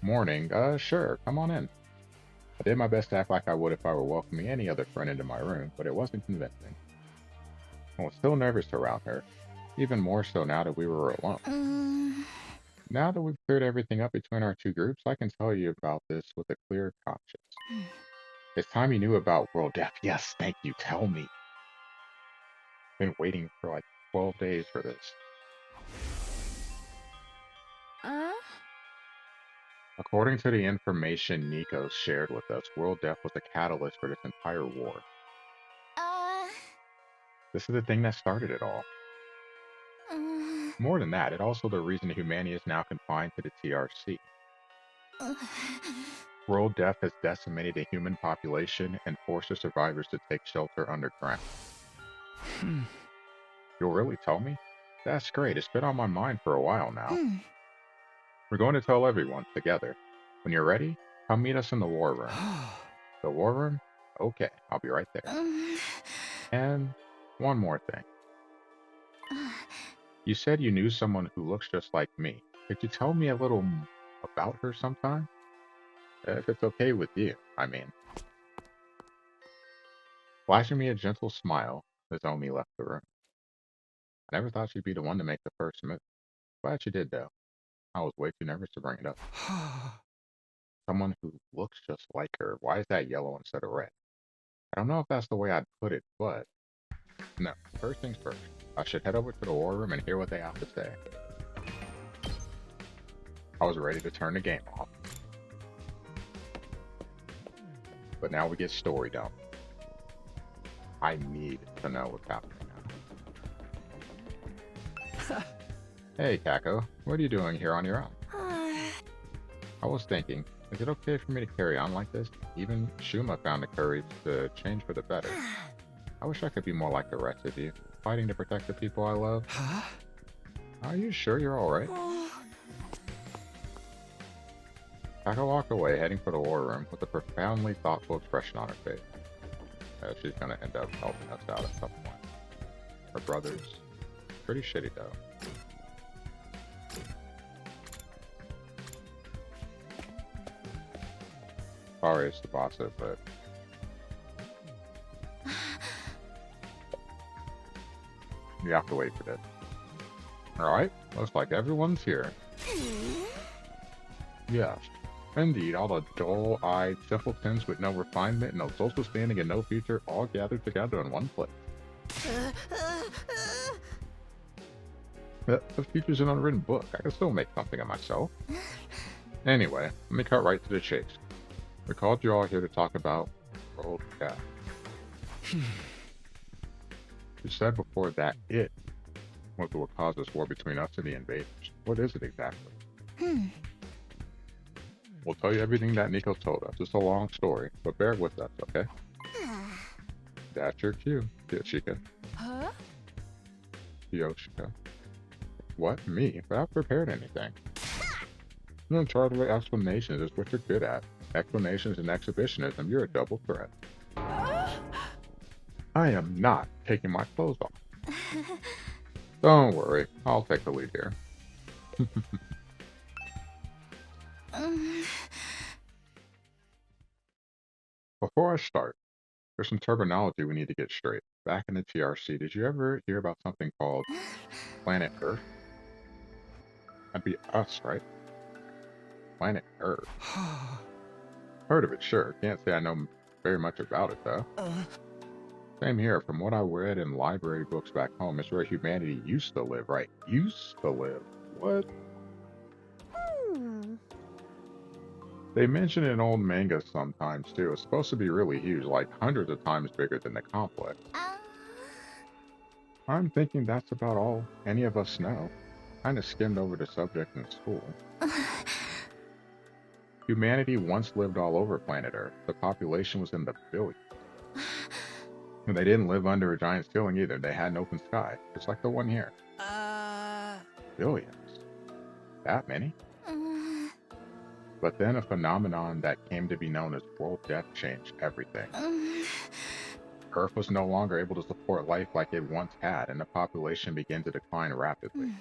Morning. Sure. Come on in. I did my best to act like I would if I were welcoming any other friend into my room, but it wasn't convincing. I was still nervous around her. Even more so now that we were alone. Now that we've cleared everything up between our two groups, I can tell you about this with a clear conscience. It's time you knew about World Death. Yes, thank you. Tell me. Been waiting for like 12 days for this. According to the information Nico shared with us, World Death was a catalyst for this entire war. This is the thing that started it all. More than that, it's also the reason humanity is now confined to the TRC. World Death has decimated the human population and forced the survivors to take shelter underground. You'll really tell me? That's great. It's been on my mind for a while now. We're going to tell everyone together. When you're ready, come meet us in the war room. The war room? Okay, I'll be right there. And one more thing. You said you knew someone who looks just like me. Could you tell me a little about her sometime? If it's okay with you, I mean. Flashing me a gentle smile, Nozomi left the room. I never thought she'd be the one to make the first move. Glad she did, though. I was way too nervous to bring it up. Someone who looks just like her. Why is that yellow instead of red? I don't know if that's the way I'd put it, but... No, first things first. I should head over to the war room and hear what they have to say. I was ready to turn the game off. But now we get story dump. I need to know what's happening now. Hey, Kako. What are you doing here on your own? I was thinking, is it okay for me to carry on like this? Even Shuma found the courage to change for the better. I wish I could be more like the rest of you, fighting to protect the people I love. Are you sure you're alright? Kako walked away, heading for the war room with a profoundly thoughtful expression on her face. She's gonna end up helping us out at some point. Her brother's pretty shitty though. Sorry, it's Tsubasa, but you have to wait for this. Alright, looks like everyone's here. Yes, indeed, all the dull-eyed simpletons with no refinement, no social standing, and no future all gathered together in one place. The future's an unwritten book. I can still make something of myself. Anyway, let me cut right to the chase. We called you all here to talk about World Death. You said before that it was what caused this war between us and the invaders. What is it exactly? We'll tell you everything that Nico told us. It's a long story, but bear with us, okay? That's your cue, Yoshika. Huh? Yoshika. What? Me? But I've prepared anything. You're in charge of the explanations is what you're good at. Explanations and exhibitionism, you're a double threat. I am not taking my clothes off. Don't worry, I'll take the lead here. Before I start, there's some terminology we need to get straight. Back in the TRC, did you ever hear about something called Planet Earth? That'd be us, right? Planet Earth. Heard of it, sure. Can't say I know very much about it, though. Same here. From what I read in library books back home, it's where humanity used to live, right? Used to live. What? They mention it in old mangas sometimes, too. It's supposed to be really huge, like hundreds of times bigger than the complex. I'm thinking that's about all any of us know. Kinda skimmed over the subject in school. Humanity once lived all over planet Earth. The population was in the billions. And they didn't live under a giant ceiling either. They had an open sky, just like the one here. Billions. That many? But then a phenomenon that came to be known as world death changed everything. Earth was no longer able to support life like it once had, and the population began to decline rapidly.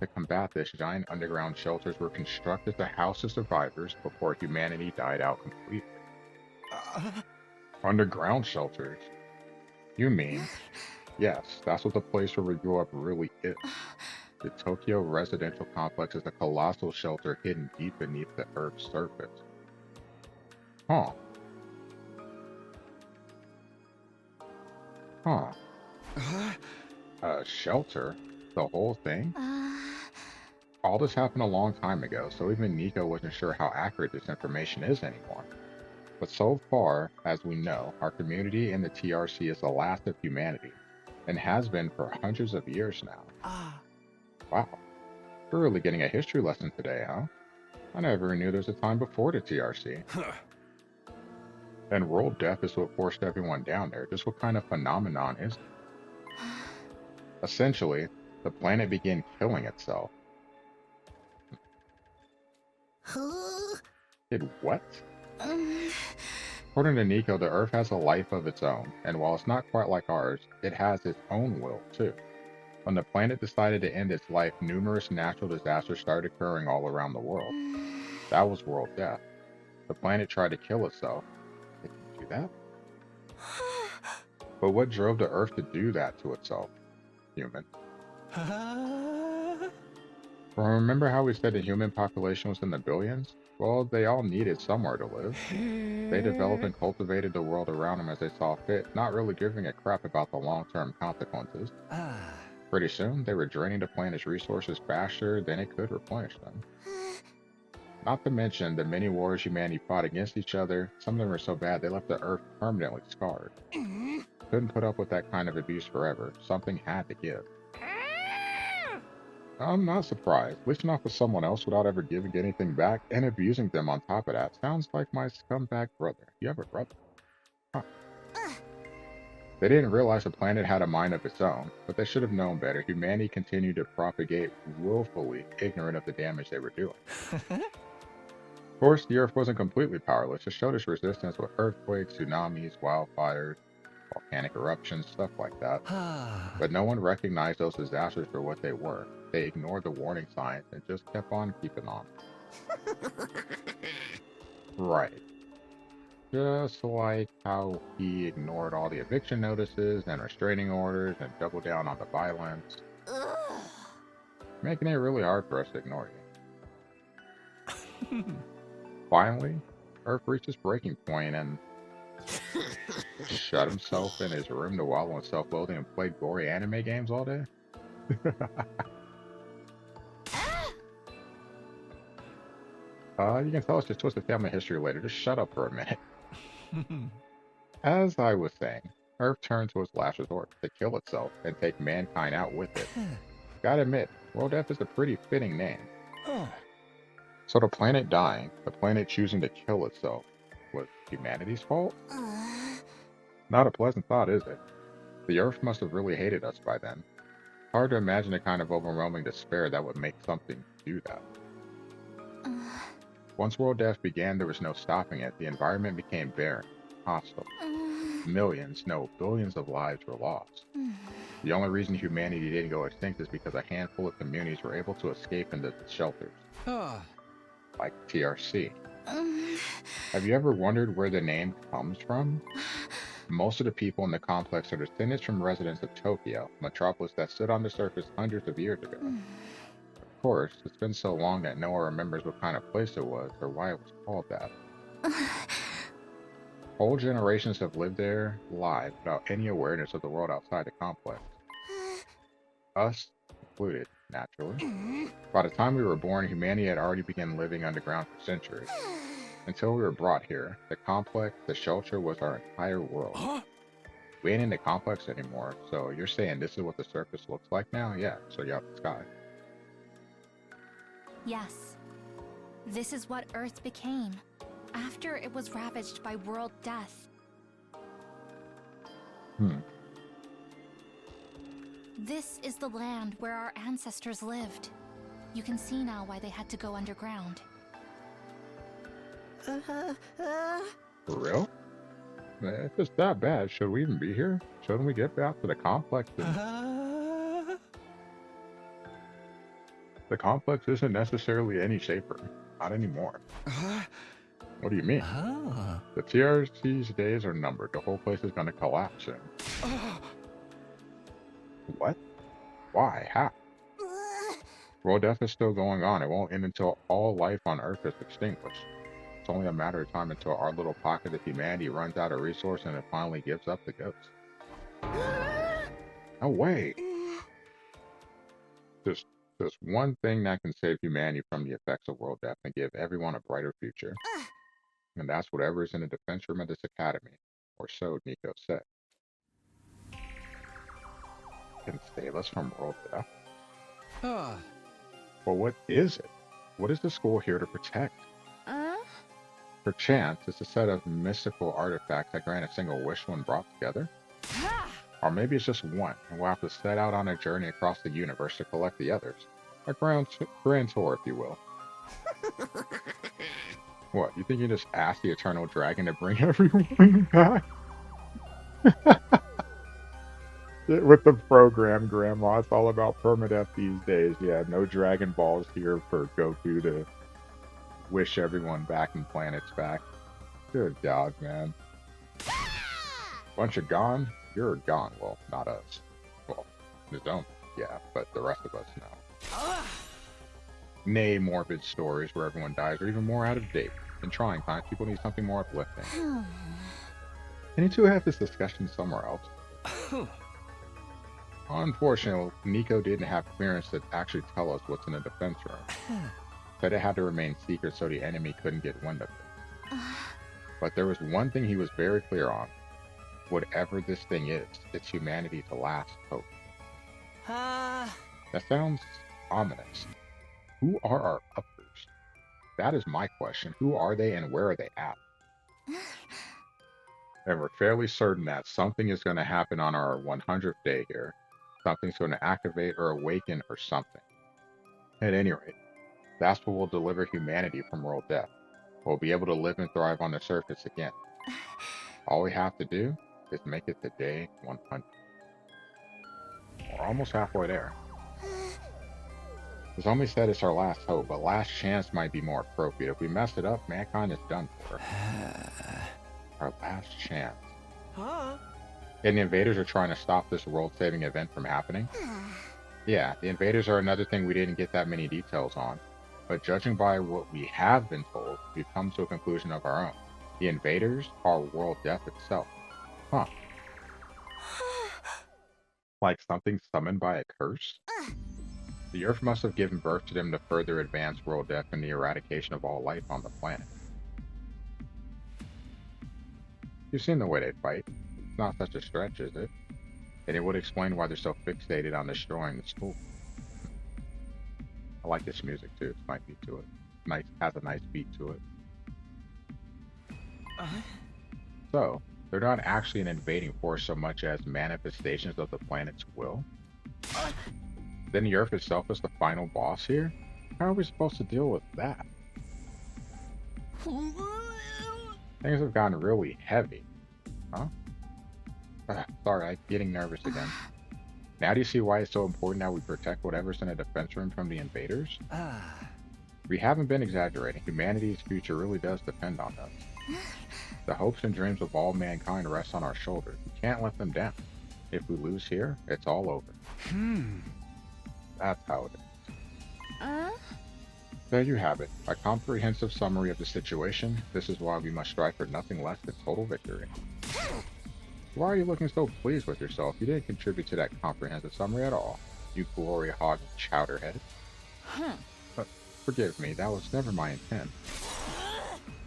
To combat this, giant underground shelters were constructed to house the survivors before humanity died out completely. Underground shelters? You mean? Yes, that's what the place where we grew up really is. The Tokyo residential complex is a colossal shelter hidden deep beneath the Earth's surface. Huh. A shelter? The whole thing? All this happened a long time ago, so even Nico wasn't sure how accurate this information is anymore. But so far as we know, our community in the TRC is the last of humanity, and has been for hundreds of years now. Wow. We're really getting a history lesson today, huh? I never knew there was a time before the TRC. And world death is what forced everyone down there. Just what kind of phenomenon is it? Essentially, the planet began killing itself. Did what? According to Nico, the Earth has a life of its own, and while it's not quite like ours, it has its own will, too. When the planet decided to end its life, numerous natural disasters started occurring all around the world. That was world death. The planet tried to kill itself. It can do that? But what drove the Earth to do that to itself? Human. Remember how we said the human population was in the billions? Well, they all needed somewhere to live. They developed and cultivated the world around them as they saw fit, not really giving a crap about the long-term consequences. Pretty soon, they were draining the planet's resources faster than it could replenish them. Not to mention the many wars humanity fought against each other. Some of them were so bad they left the Earth permanently scarred. Couldn't put up with that kind of abuse forever. Something had to give. I'm not surprised. Leeching off of someone else without ever giving anything back and abusing them on top of that sounds like my scumbag brother. You have a brother? Huh. They didn't realize the planet had a mind of its own, but they should have known better. Humanity continued to propagate willfully, ignorant of the damage they were doing. Of course, the Earth wasn't completely powerless. It showed its resistance with earthquakes, tsunamis, wildfires, volcanic eruptions, stuff like that. But no one recognized those disasters for what they were. They ignored the warning signs and just kept on keeping on. Right. Just like how he ignored all the eviction notices and restraining orders and doubled down on the violence. Making it really hard for us to ignore you. Finally, Earth reached its breaking point and shut himself in his room to wallow in self-loathing and play gory anime games all day? You can tell us your twisted family history later. Just shut up for a minute. As I was saying, Earth turned to its last resort to kill itself and take mankind out with it. Gotta admit, world death is a pretty fitting name. So the planet dying, the planet choosing to kill itself, was humanity's fault? Not a pleasant thought, is it? The Earth must have really hated us by then. Hard to imagine the kind of overwhelming despair that would make something do that. Once world death began, there was no stopping it. The environment became barren, hostile. Millions, no, billions of lives were lost. The only reason humanity didn't go extinct is because a handful of communities were able to escape into the shelters. Like TRC. Have you ever wondered where the name comes from? Most of the people in the complex are descendants from residents of Tokyo, a metropolis that stood on the surface hundreds of years ago. Of course, it's been so long that no one remembers what kind of place it was or why it was called that. Whole generations have lived there, live, without any awareness of the world outside the complex. Us included, naturally. By the time we were born, humanity had already begun living underground for centuries. Until we were brought here, the complex, the shelter, was our entire world. We ain't in the complex anymore, so you're saying this is what the surface looks like now? Yeah, so you have the sky. Yes. This is what Earth became, after it was ravaged by world death. This is the land where our ancestors lived. You can see now why they had to go underground. For real? If it's that bad, should we even be here? Shouldn't we get back to the complex? The complex isn't necessarily any safer. Not anymore. What do you mean? The TRC's days are numbered. The whole place is gonna collapse soon. What? Why? How? World death is still going on. It won't end until all life on Earth is extinguished. It's only a matter of time until our little pocket of humanity runs out of resource and it finally gives up the ghost. No way! Just one thing that can save humanity from the effects of world death and give everyone a brighter future. And that's whatever is in the defense room of this academy. Or so Nico said. Can save us from world death? Well, what is it? What is the school here to protect? Perchance, it's a set of mystical artifacts that grant a single wish when brought together? Or maybe it's just one, and we'll have to set out on a journey across the universe to collect the others. A grand tour, if you will. What, you think you just ask the Eternal Dragon to bring everyone back? With the program, Grandma, it's all about permadeath these days. Yeah, no Dragon Balls here for Goku to wish everyone back and planets back. Good God, man. Bunch of gone? You're gone. Well, not us. Well, the zone, yeah, but the rest of us, no. Nay, morbid stories where everyone dies are even more out of date. In trying times, people need something more uplifting. Can you two have this discussion somewhere else? Unfortunately, Nico didn't have clearance to actually tell us what's in the defense room. Said it had to remain secret so the enemy couldn't get wind of it. But there was one thing he was very clear on. Whatever this thing is, it's humanity's last hope. That sounds ominous. Who are our uppers? That is my question. Who are they and where are they at? And we're fairly certain that something is going to happen on our 100th day here. Something's going to activate or awaken or something. At any rate, that's what will deliver humanity from world death. We'll be able to live and thrive on the surface again. All we have to do is make it to day 100. We're almost halfway there. It's only said it's our last hope, but last chance might be more appropriate. If we mess it up, mankind is done for. Our last chance. And the invaders are trying to stop this world-saving event from happening? Yeah, the invaders are another thing we didn't get that many details on. But judging by what we have been told, we've come to a conclusion of our own. The invaders are world death itself. Huh. Like something summoned by a curse? The Earth must have given birth to them to further advance world death and the eradication of all life on the planet. You've seen the way they fight. It's not such a stretch, is it? And it would explain why they're so fixated on destroying the school. I like this music too. It's nice beat to it. Nice, has a nice beat to it. So, They're not actually an invading force so much as manifestations of the planet's will. Then the Earth itself is the final boss here? How are we supposed to deal with that? Things have gotten really heavy. Huh? Sorry, I'm getting nervous again. Now do you see why it's so important that we protect whatever's in a defense room from the invaders? We haven't been exaggerating. Humanity's future really does depend on us. The hopes and dreams of all mankind rest on our shoulders. We can't let them down. If we lose here, it's all over. That's how it is. There you have it. A comprehensive summary of the situation. This is why we must strive for nothing less than total victory. Why are you looking so pleased with yourself? You didn't contribute to that comprehensive summary at all. You glory hog chowderhead. Forgive me, that was never my intent.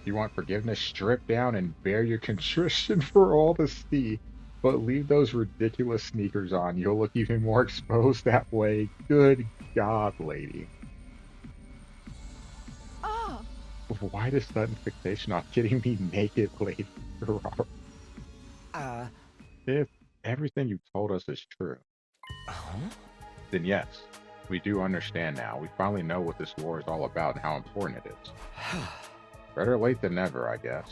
You want forgiveness? Strip down and bear your contrition for all to see. But leave those ridiculous sneakers on. You'll look even more exposed that way. Good God, lady. Oh. Why this sudden fixation on getting me naked, lady? If everything you told us is true, then yes, we do understand now. We finally know what this war is all about and how important it is. Better late than never, I guess.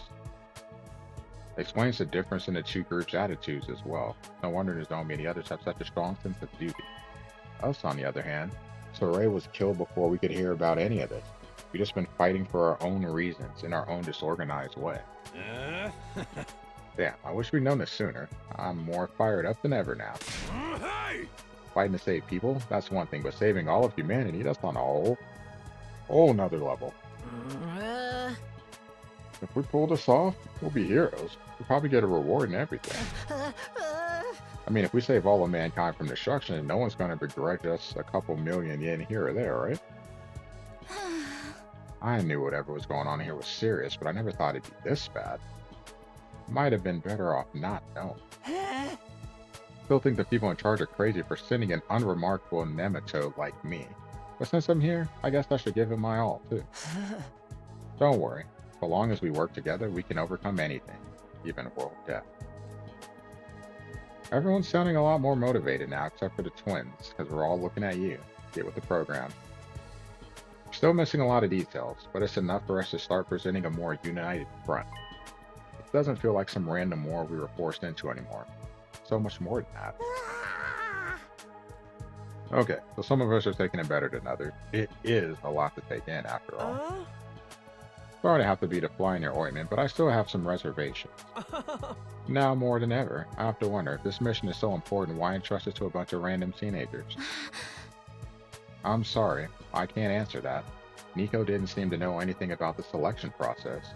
Explains the difference in the two groups' attitudes as well. No wonder Nozomi and the others have such a strong sense of duty. Us, on the other hand, Sorey was killed before we could hear about any of this. We've just been fighting for our own reasons in our own disorganized way. Damn, I wish we'd known this sooner. I'm more fired up than ever now. Fighting to save people, that's one thing, but saving all of humanity, that's on a whole nother level. If we pull this off, we'll be heroes. We'll probably get a reward and everything. I mean, if we save all of mankind from destruction, no one's going to begrudge us a couple million yen here or there, right? I knew whatever was going on here was serious, but I never thought it'd be this bad. Might have been better off not knowing. Still think the people in charge are crazy for sending an unremarkable nematode like me. But since I'm here, I guess I should give it my all, too. Don't worry. So long as we work together, we can overcome anything, even world death. Everyone's sounding a lot more motivated now, except for the twins, because we're all looking at you. Get with the program. We're still missing a lot of details, but it's enough for us to start presenting a more united front. It doesn't feel like some random war we were forced into anymore. So much more than that. Okay, so some of us are taking it better than others. It is a lot to take in, after all. Sorry to have to be the fly in your ointment, but I still have some reservations. Now more than ever, I have to wonder if this mission is so important, why entrust it to a bunch of random teenagers? I'm sorry, I can't answer that. Nico didn't seem to know anything about the selection process.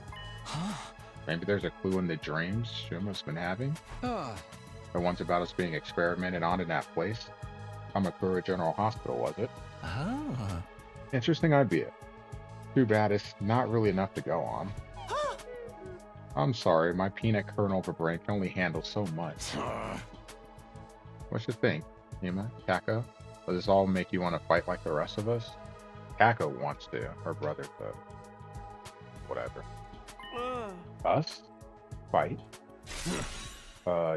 Maybe there's a clue in the dreams Shuma's been having? The ones about us being experimented on in that place? Kamakura General Hospital, was it? Interesting idea. Too bad it's not really enough to go on. I'm sorry, my peanut kernel of a brain can only handle so much. What you think, Hima, Kako? Does this all make you want to fight like the rest of us? Kako wants to, her brother does. Whatever. Us? Fight?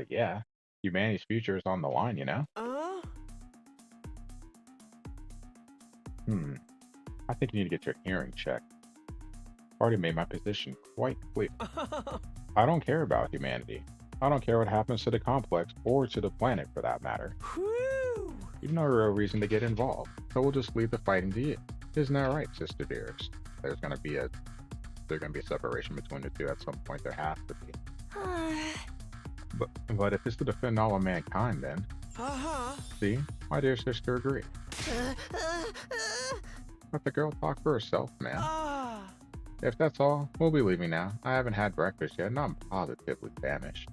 Yeah. Humanity's future is on the line, you know? I think you need to get your hearing checked. Already made my position quite clear. I don't care about humanity. I don't care what happens to the complex or to the planet for that matter. You've no real reason to get involved, so we'll just leave the fighting to you. Isn't that right, Sister Dearest? There's gonna be a separation between the two at some point. There has to be. But if it's to defend all of mankind, then see, my dear sister agreed. Let the girl talk for herself, man. If that's all, we'll be leaving now. I haven't had breakfast yet, and I'm positively famished.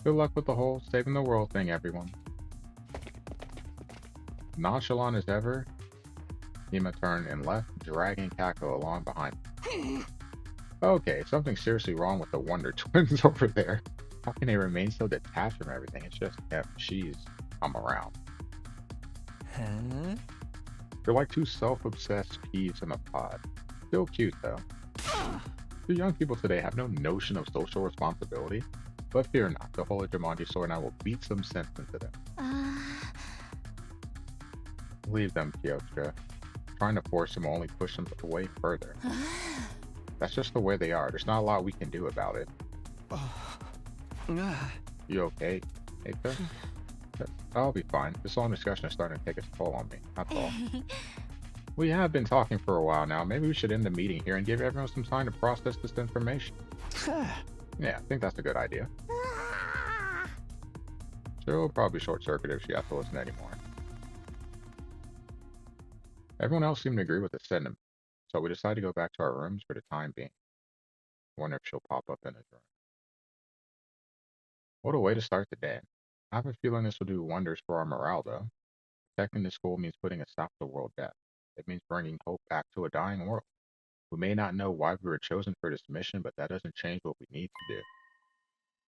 Good luck with the whole saving the world thing, everyone. Nonchalant as ever, Hima turned and left, dragging Kako along behind him. Okay, something's seriously wrong with the Wonder Twins over there. How can they remain so detached from everything? It's just, yeah, I'm around. They're like two self-obsessed peas in a pod. Still cute, though. The young people today have no notion of social responsibility. But fear not, the Holy Jumanji Sword and I will beat some sense into them. Leave them, Kyostra. Trying to force them will only push them away further. That's just the way they are. There's not a lot we can do about it. You okay, Aether? I'll be fine. This long discussion is starting to take its toll on me. That's all. We have been talking for a while now. Maybe we should end the meeting here and give everyone some time to process this information. Yeah, I think that's a good idea. She'll probably short-circuit if she has to listen anymore. Everyone else seemed to agree with the sentiment, so we decided to go back to our rooms for the time being. Wonder if she'll pop up in his room. What a way to start the day. I have a feeling this will do wonders for our morale, though. Protecting the school means putting a stop to world death. It means bringing hope back to a dying world. We may not know why we were chosen for this mission, but that doesn't change what we need to do.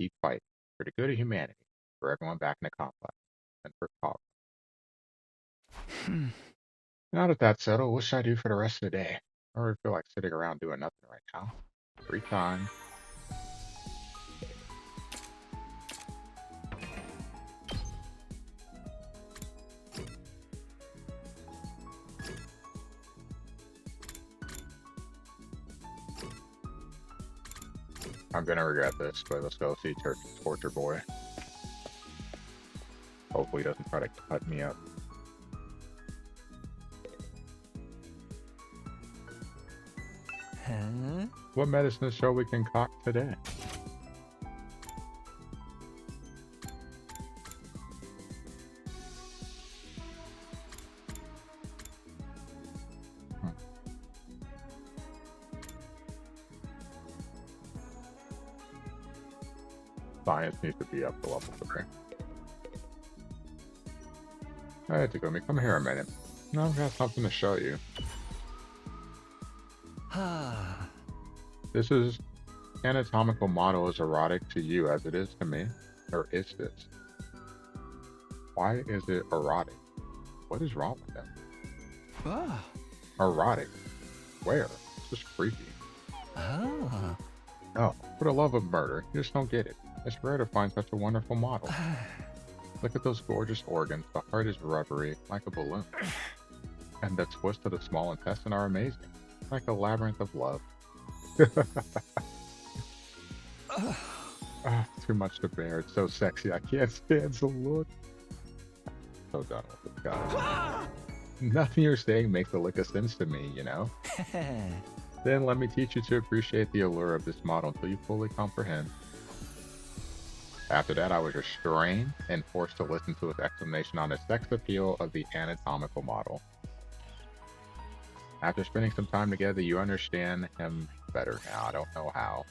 Keep fighting for the good of humanity, for everyone back in the complex, and for Kog. Now that that's settled, what should I do for the rest of the day? I don't really feel like sitting around doing nothing right now. Free time. I'm gonna regret this, but let's go see Torture Boy. Hopefully he doesn't try to cut me up. Huh? What medicine shall we concoct today? Science needs to be up to level 3. Hey, Takumi, come here a minute. I've got something to show you. This is anatomical model as erotic to you as it is to me. Or is this? Why is it erotic? What is wrong with them? Erotic? Where? This is creepy. Oh, for the love of murder, you just don't get it. It's rare to find such a wonderful model. Look at those gorgeous organs. The heart is rubbery, like a balloon. And the twists of the small intestine are amazing, like a labyrinth of love. Too much to bear. It's so sexy. I can't stand the look. So done with this guy. Nothing you're saying makes a lick of sense to me, you know? Then let me teach you to appreciate the allure of this model until you fully comprehend. After that, I was restrained and forced to listen to his explanation on the sex appeal of the anatomical model. After spending some time together, you understand him better now. I don't know how.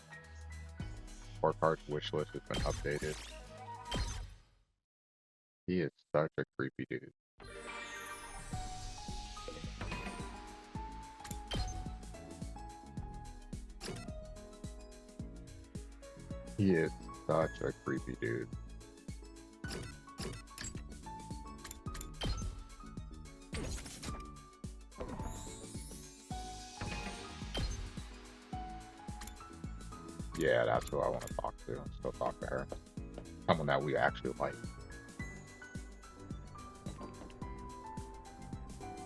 Porkhart's wish list has been updated. He is such a creepy dude. He is such a creepy dude. Yeah, that's who I want to talk to. Let's go talk to her. Someone that we actually like.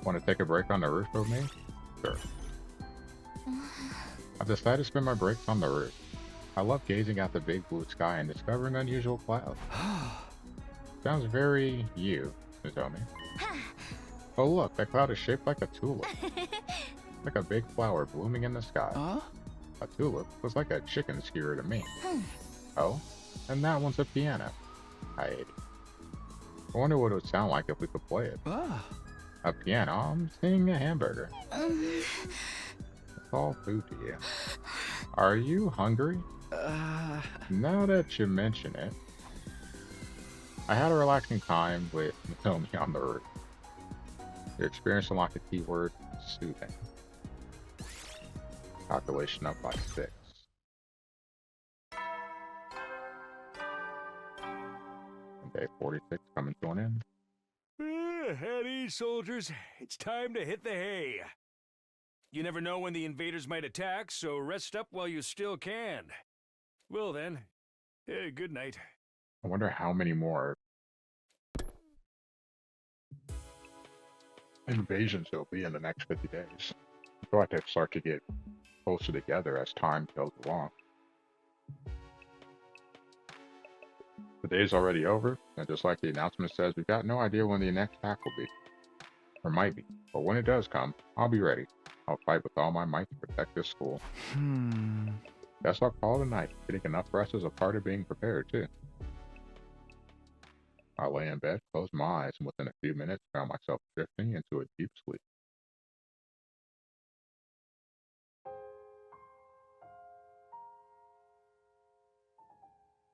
Want to take a break on the roof with me? Sure. I've decided to spend my breaks on the roof. I love gazing at the big blue sky and discovering unusual clouds. Sounds very you, Nozomi. Oh look, that cloud is shaped like a tulip. Like a big flower blooming in the sky. A tulip was like a chicken skewer to me. Oh, and that one's a piano. I hate it. I wonder what it would sound like if we could play it. A piano? I'm seeing a hamburger. It's all food to you. Are you hungry? Now that you mention it, I had a relaxing time with Nozomi on the roof. Your experience unlocked the keyword soothing. Calculation up by 6. Day 46 coming to an end. At ease, soldiers. It's time to hit the hay. You never know when the invaders might attack, so rest up while you still can. Well then, good night. I wonder how many more invasions there'll be in the next 50 days. I feel like they start to get closer together as time goes along. The day's already over, and just like the announcement says, we've got no idea when the next attack will be. Or might be. But when it does come, I'll be ready. I'll fight with all my might to protect this school. Guess I'll call it a night. Getting enough rest is a part of being prepared, too. I lay in bed, closed my eyes, and within a few minutes found myself drifting into a deep sleep.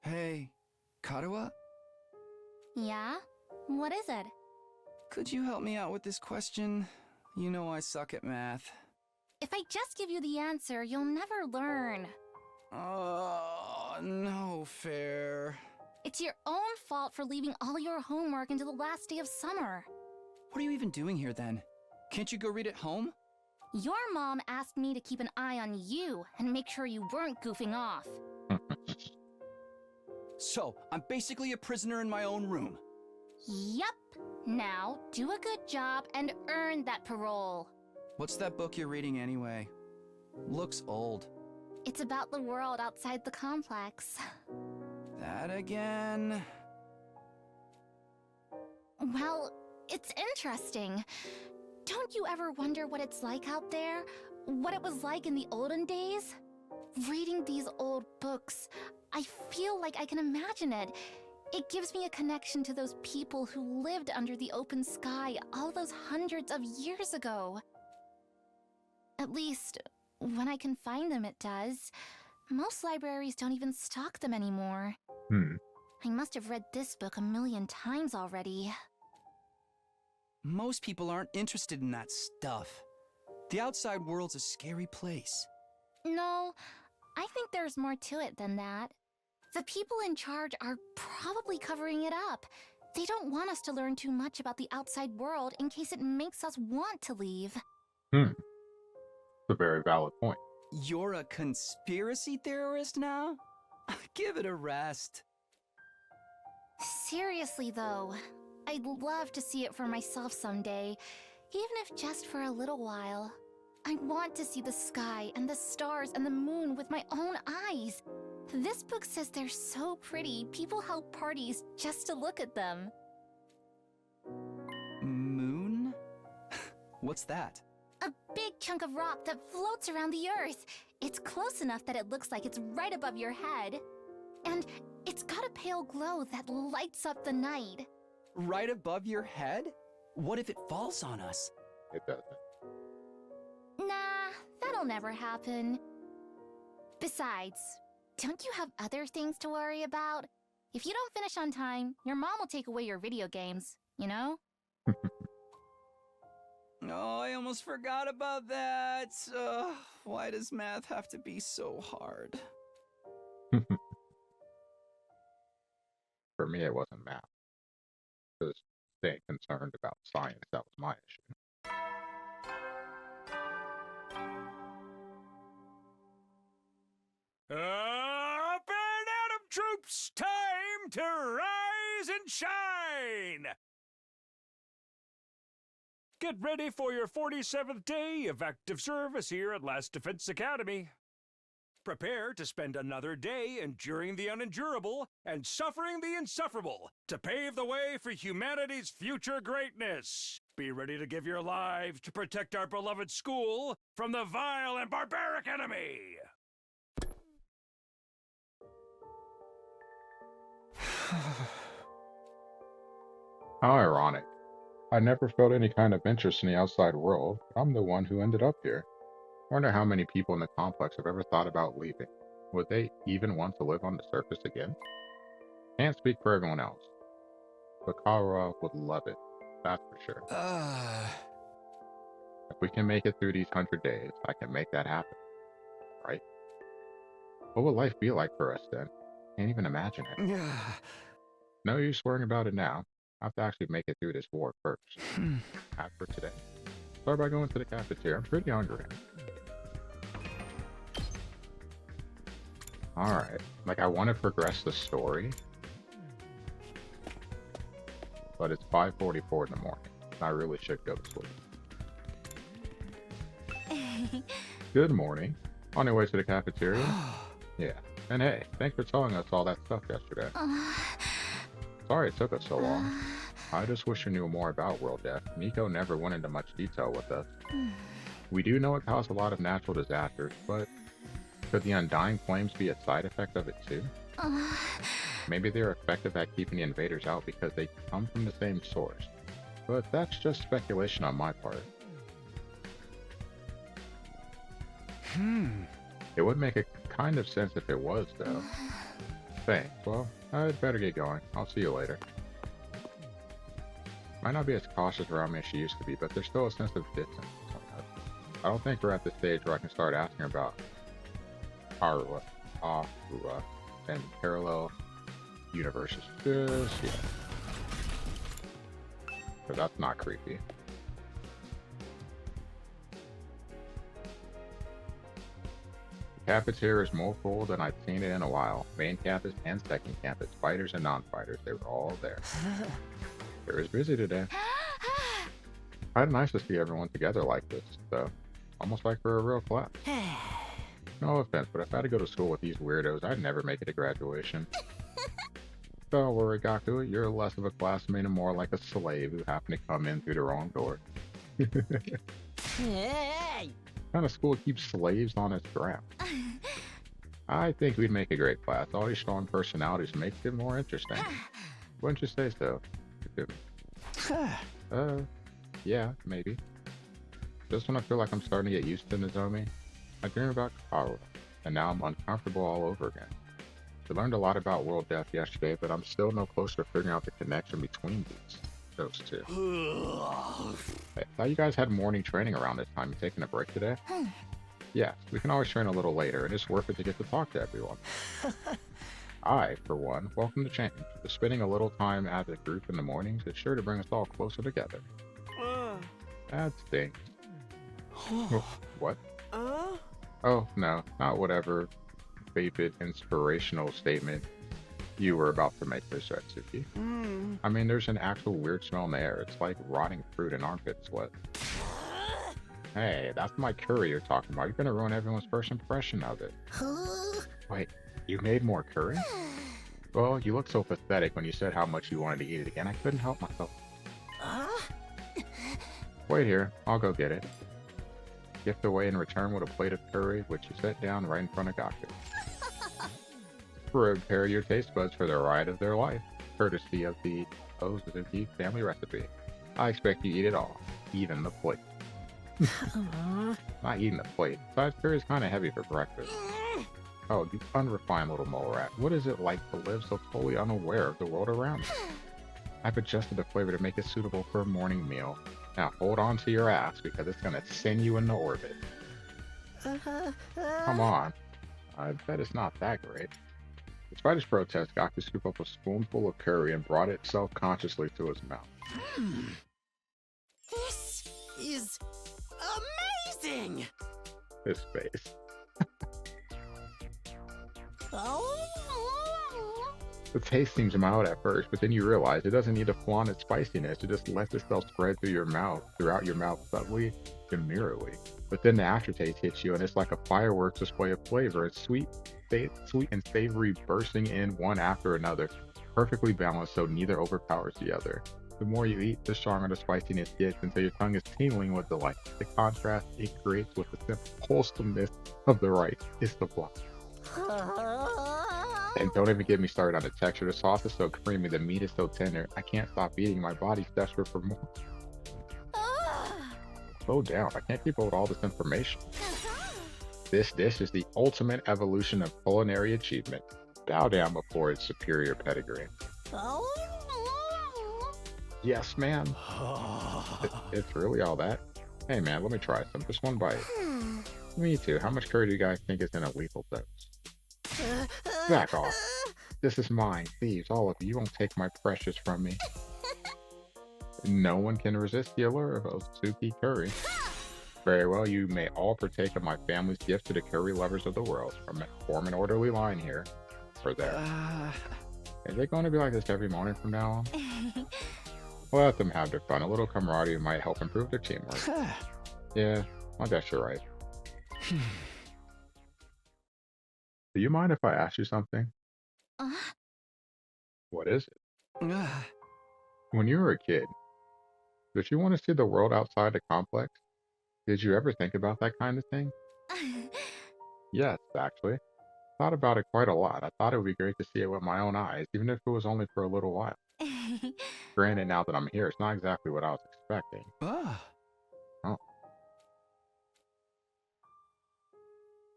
Hey, Karawa? Yeah? What is it? Could you help me out with this question? You know I suck at math. If I just give you the answer, you'll never learn. Oh, no fair. It's your own fault for leaving all your homework until the last day of summer. What are you even doing here then? Can't you go read at home? Your mom asked me to keep an eye on you and make sure you weren't goofing off. So, I'm basically a prisoner in my own room. Yup. Now, do a good job and earn that parole. What's that book you're reading anyway? Looks old. It's about the world outside the complex. That again? Well, it's interesting. Don't you ever wonder what it's like out there? What it was like in the olden days? Reading these old books, I feel like I can imagine it. It gives me a connection to those people who lived under the open sky all those hundreds of years ago. At least, when I can find them, it does. Most libraries don't even stock them anymore. I must have read this book a million times already. Most people aren't interested in that stuff. The outside world's a scary place. No, I think there's more to it than that. The people in charge are probably covering it up. They don't want us to learn too much about the outside world in case it makes us want to leave. It's a very valid point. You're a conspiracy theorist now? Give it a rest. Seriously though, I'd love to see it for myself someday, even if just for a little while. I want to see the sky and the stars and the moon with my own eyes. This book says they're so pretty, people held parties just to look at them. Moon? What's that? A big chunk of rock that floats around the Earth. It's close enough that it looks like it's right above your head. And it's got a pale glow that lights up the night. Right above your head? What if it falls on us? It doesn't. Nah, that'll never happen. Besides, don't you have other things to worry about? If you don't finish on time, your mom will take away your video games, you know? Oh, I almost forgot about that. Why does math have to be so hard? For me, it wasn't math. Just staying concerned about science, that was my issue. Up and Atom troops, time to rise and shine! Get ready for your 47th day of active service here at Last Defense Academy. Prepare to spend another day enduring the unendurable and suffering the insufferable to pave the way for humanity's future greatness. Be ready to give your lives to protect our beloved school from the vile and barbaric enemy. How ironic. I never felt any kind of interest in the outside world, but I'm the one who ended up here. I wonder how many people in the complex have ever thought about leaving. Would they even want to live on the surface again? Can't speak for everyone else, but Kara would love it, that's for sure. If we can make it through these 100 days, I can make that happen, right? What would life be like for us then? Can't even imagine it. No use worrying about it now. I have to actually make it through this war first. As for today, start by going to the cafeteria. I'm pretty hungry. Alright. Like, I want to progress the story. But it's 5:44 in the morning. I really should go to sleep. Good morning. On your way to the cafeteria? Yeah. And hey, thanks for telling us all that stuff yesterday. Sorry it took us so long. I just wish you knew more about World Death. Nico never went into much detail with us. We do know it caused a lot of natural disasters, but could the Undying Flames be a side effect of it too? Maybe they're effective at keeping the invaders out because they come from the same source. But that's just speculation on my part. It would make a kind of sense if it was, though. Thanks. Well, I'd better get going. I'll see you later. Might not be as cautious around me as she used to be, but there's still a sense of distance. I don't think we're at the stage where I can start asking about Arua, and parallel universes just yet. But that's not creepy. The cafeteria is more full than I've seen it in a while. Main campus and second campus, fighters and non-fighters, they were all there. It was busy today. Kind of nice to see everyone together like this, though. Almost like we're a real class. No offense, but if I had to go to school with these weirdos, I'd never make it to graduation. Don't worry, Gaku, you're less of a classmate and more like a slave who happened to come in through the wrong door. Hey! What kind of school keeps slaves on its ground? I think we'd make a great class. All these strong personalities make it more interesting. Wouldn't you say so? Yeah, maybe. Just when I feel like I'm starting to get used to Nozomi, I dream about Kaoru, and now I'm uncomfortable all over again. We learned a lot about World Death yesterday, but I'm still no closer to figuring out the connection between those two. Hey, I thought you guys had morning training around this time. You taking a break today? Yes, we can always train a little later, and it's worth it to get to talk to everyone. I, for one, welcome the change. But spending a little time as a group in the mornings is sure to bring us all closer together. That stinks. What? Oh, no, not whatever vapid inspirational statement you were about to make this, Retsuki. I mean, there's an actual weird smell in the air. It's like rotting fruit and armpit sweat. Hey, that's my curry you're talking about. You're gonna ruin everyone's first impression of it. Wait, you made more curry? Well, you looked so pathetic when you said how much you wanted to eat it again. I couldn't help myself. Wait here, I'll go get it. Gift away in return with a plate of curry, which you set down right in front of Gaku. Prepare your taste buds for the ride of their life, courtesy of the Ozuki family recipe. I expect you eat it all, even the plate. Not eating the plate. Besides, curry is kind of heavy for breakfast. Oh, you unrefined little mole rat. What is it like to live so totally unaware of the world around you? I've adjusted the flavor to make it suitable for a morning meal. Now hold on to your ass because it's gonna send you into orbit. Come on. I bet it's not that great. Despite his protest, Gaku scooped up a spoonful of curry and brought it self-consciously to his mouth. This is amazing! His face. The taste seems mild at first, but then you realize it doesn't need to flaunt its spiciness. It just lets itself spread through your mouth, throughout your mouth subtly, demurely. But then the aftertaste hits you, and it's like a fireworks display of flavor. It's sweet and savory bursting in one after another, perfectly balanced so neither overpowers the other. The more you eat, the stronger the spiciness gets until your tongue is tingling with delight. The contrast it creates with the simple wholesomeness of the rice is sublime. And don't even get me started on the texture. The sauce is so creamy, the meat is so tender. I can't stop eating. My body's desperate for more. Slow down. I can't keep up with all this information. This dish is the ultimate evolution of culinary achievement. Bow down before its superior pedigree. Yes, ma'am. It's really all that? Hey, man, let me try some. Just one bite. Me too. How much curry do you guys think is in a lethal dose? Back off. This is mine. Thieves, all of you. You won't take my precious from me. No one can resist the allure of Ozuki curry. Very well, you may all partake of my family's gift to the curry lovers of the world. Form an orderly line here. For there. Is it going to be like this every morning from now on? Let them have their fun. A little camaraderie might help improve their teamwork. Yeah, I guess you're right. Do you mind if I ask you something? What is it? When you were a kid, did you want to see the world outside the complex? Did you ever think about that kind of thing? Yes, actually. Thought about it quite a lot. I thought it would be great to see it with my own eyes, even if it was only for a little while. Granted, now that I'm here, it's not exactly what I was expecting. Oh.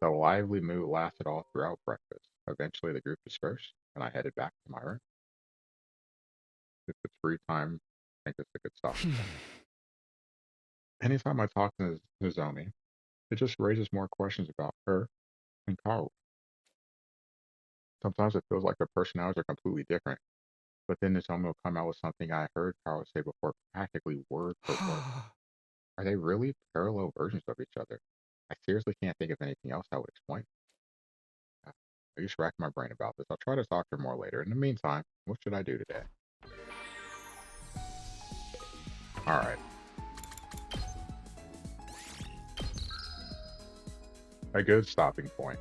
The lively mood lasted all throughout breakfast. Eventually, the group dispersed, and I headed back to my room. If it's free time, I think it's a good stop. Anytime I talk to Nozomi, it just raises more questions about her and Kaoru. Sometimes it feels like their personalities are completely different, but then Nozomi will come out with something I heard Kaoru say before, practically word for word. Are they really parallel versions of each other? I seriously can't think of anything else that would explain it. I just racked my brain about this. I'll try to talk to her more later. In the meantime, what should I do today? Alright. A good stopping point.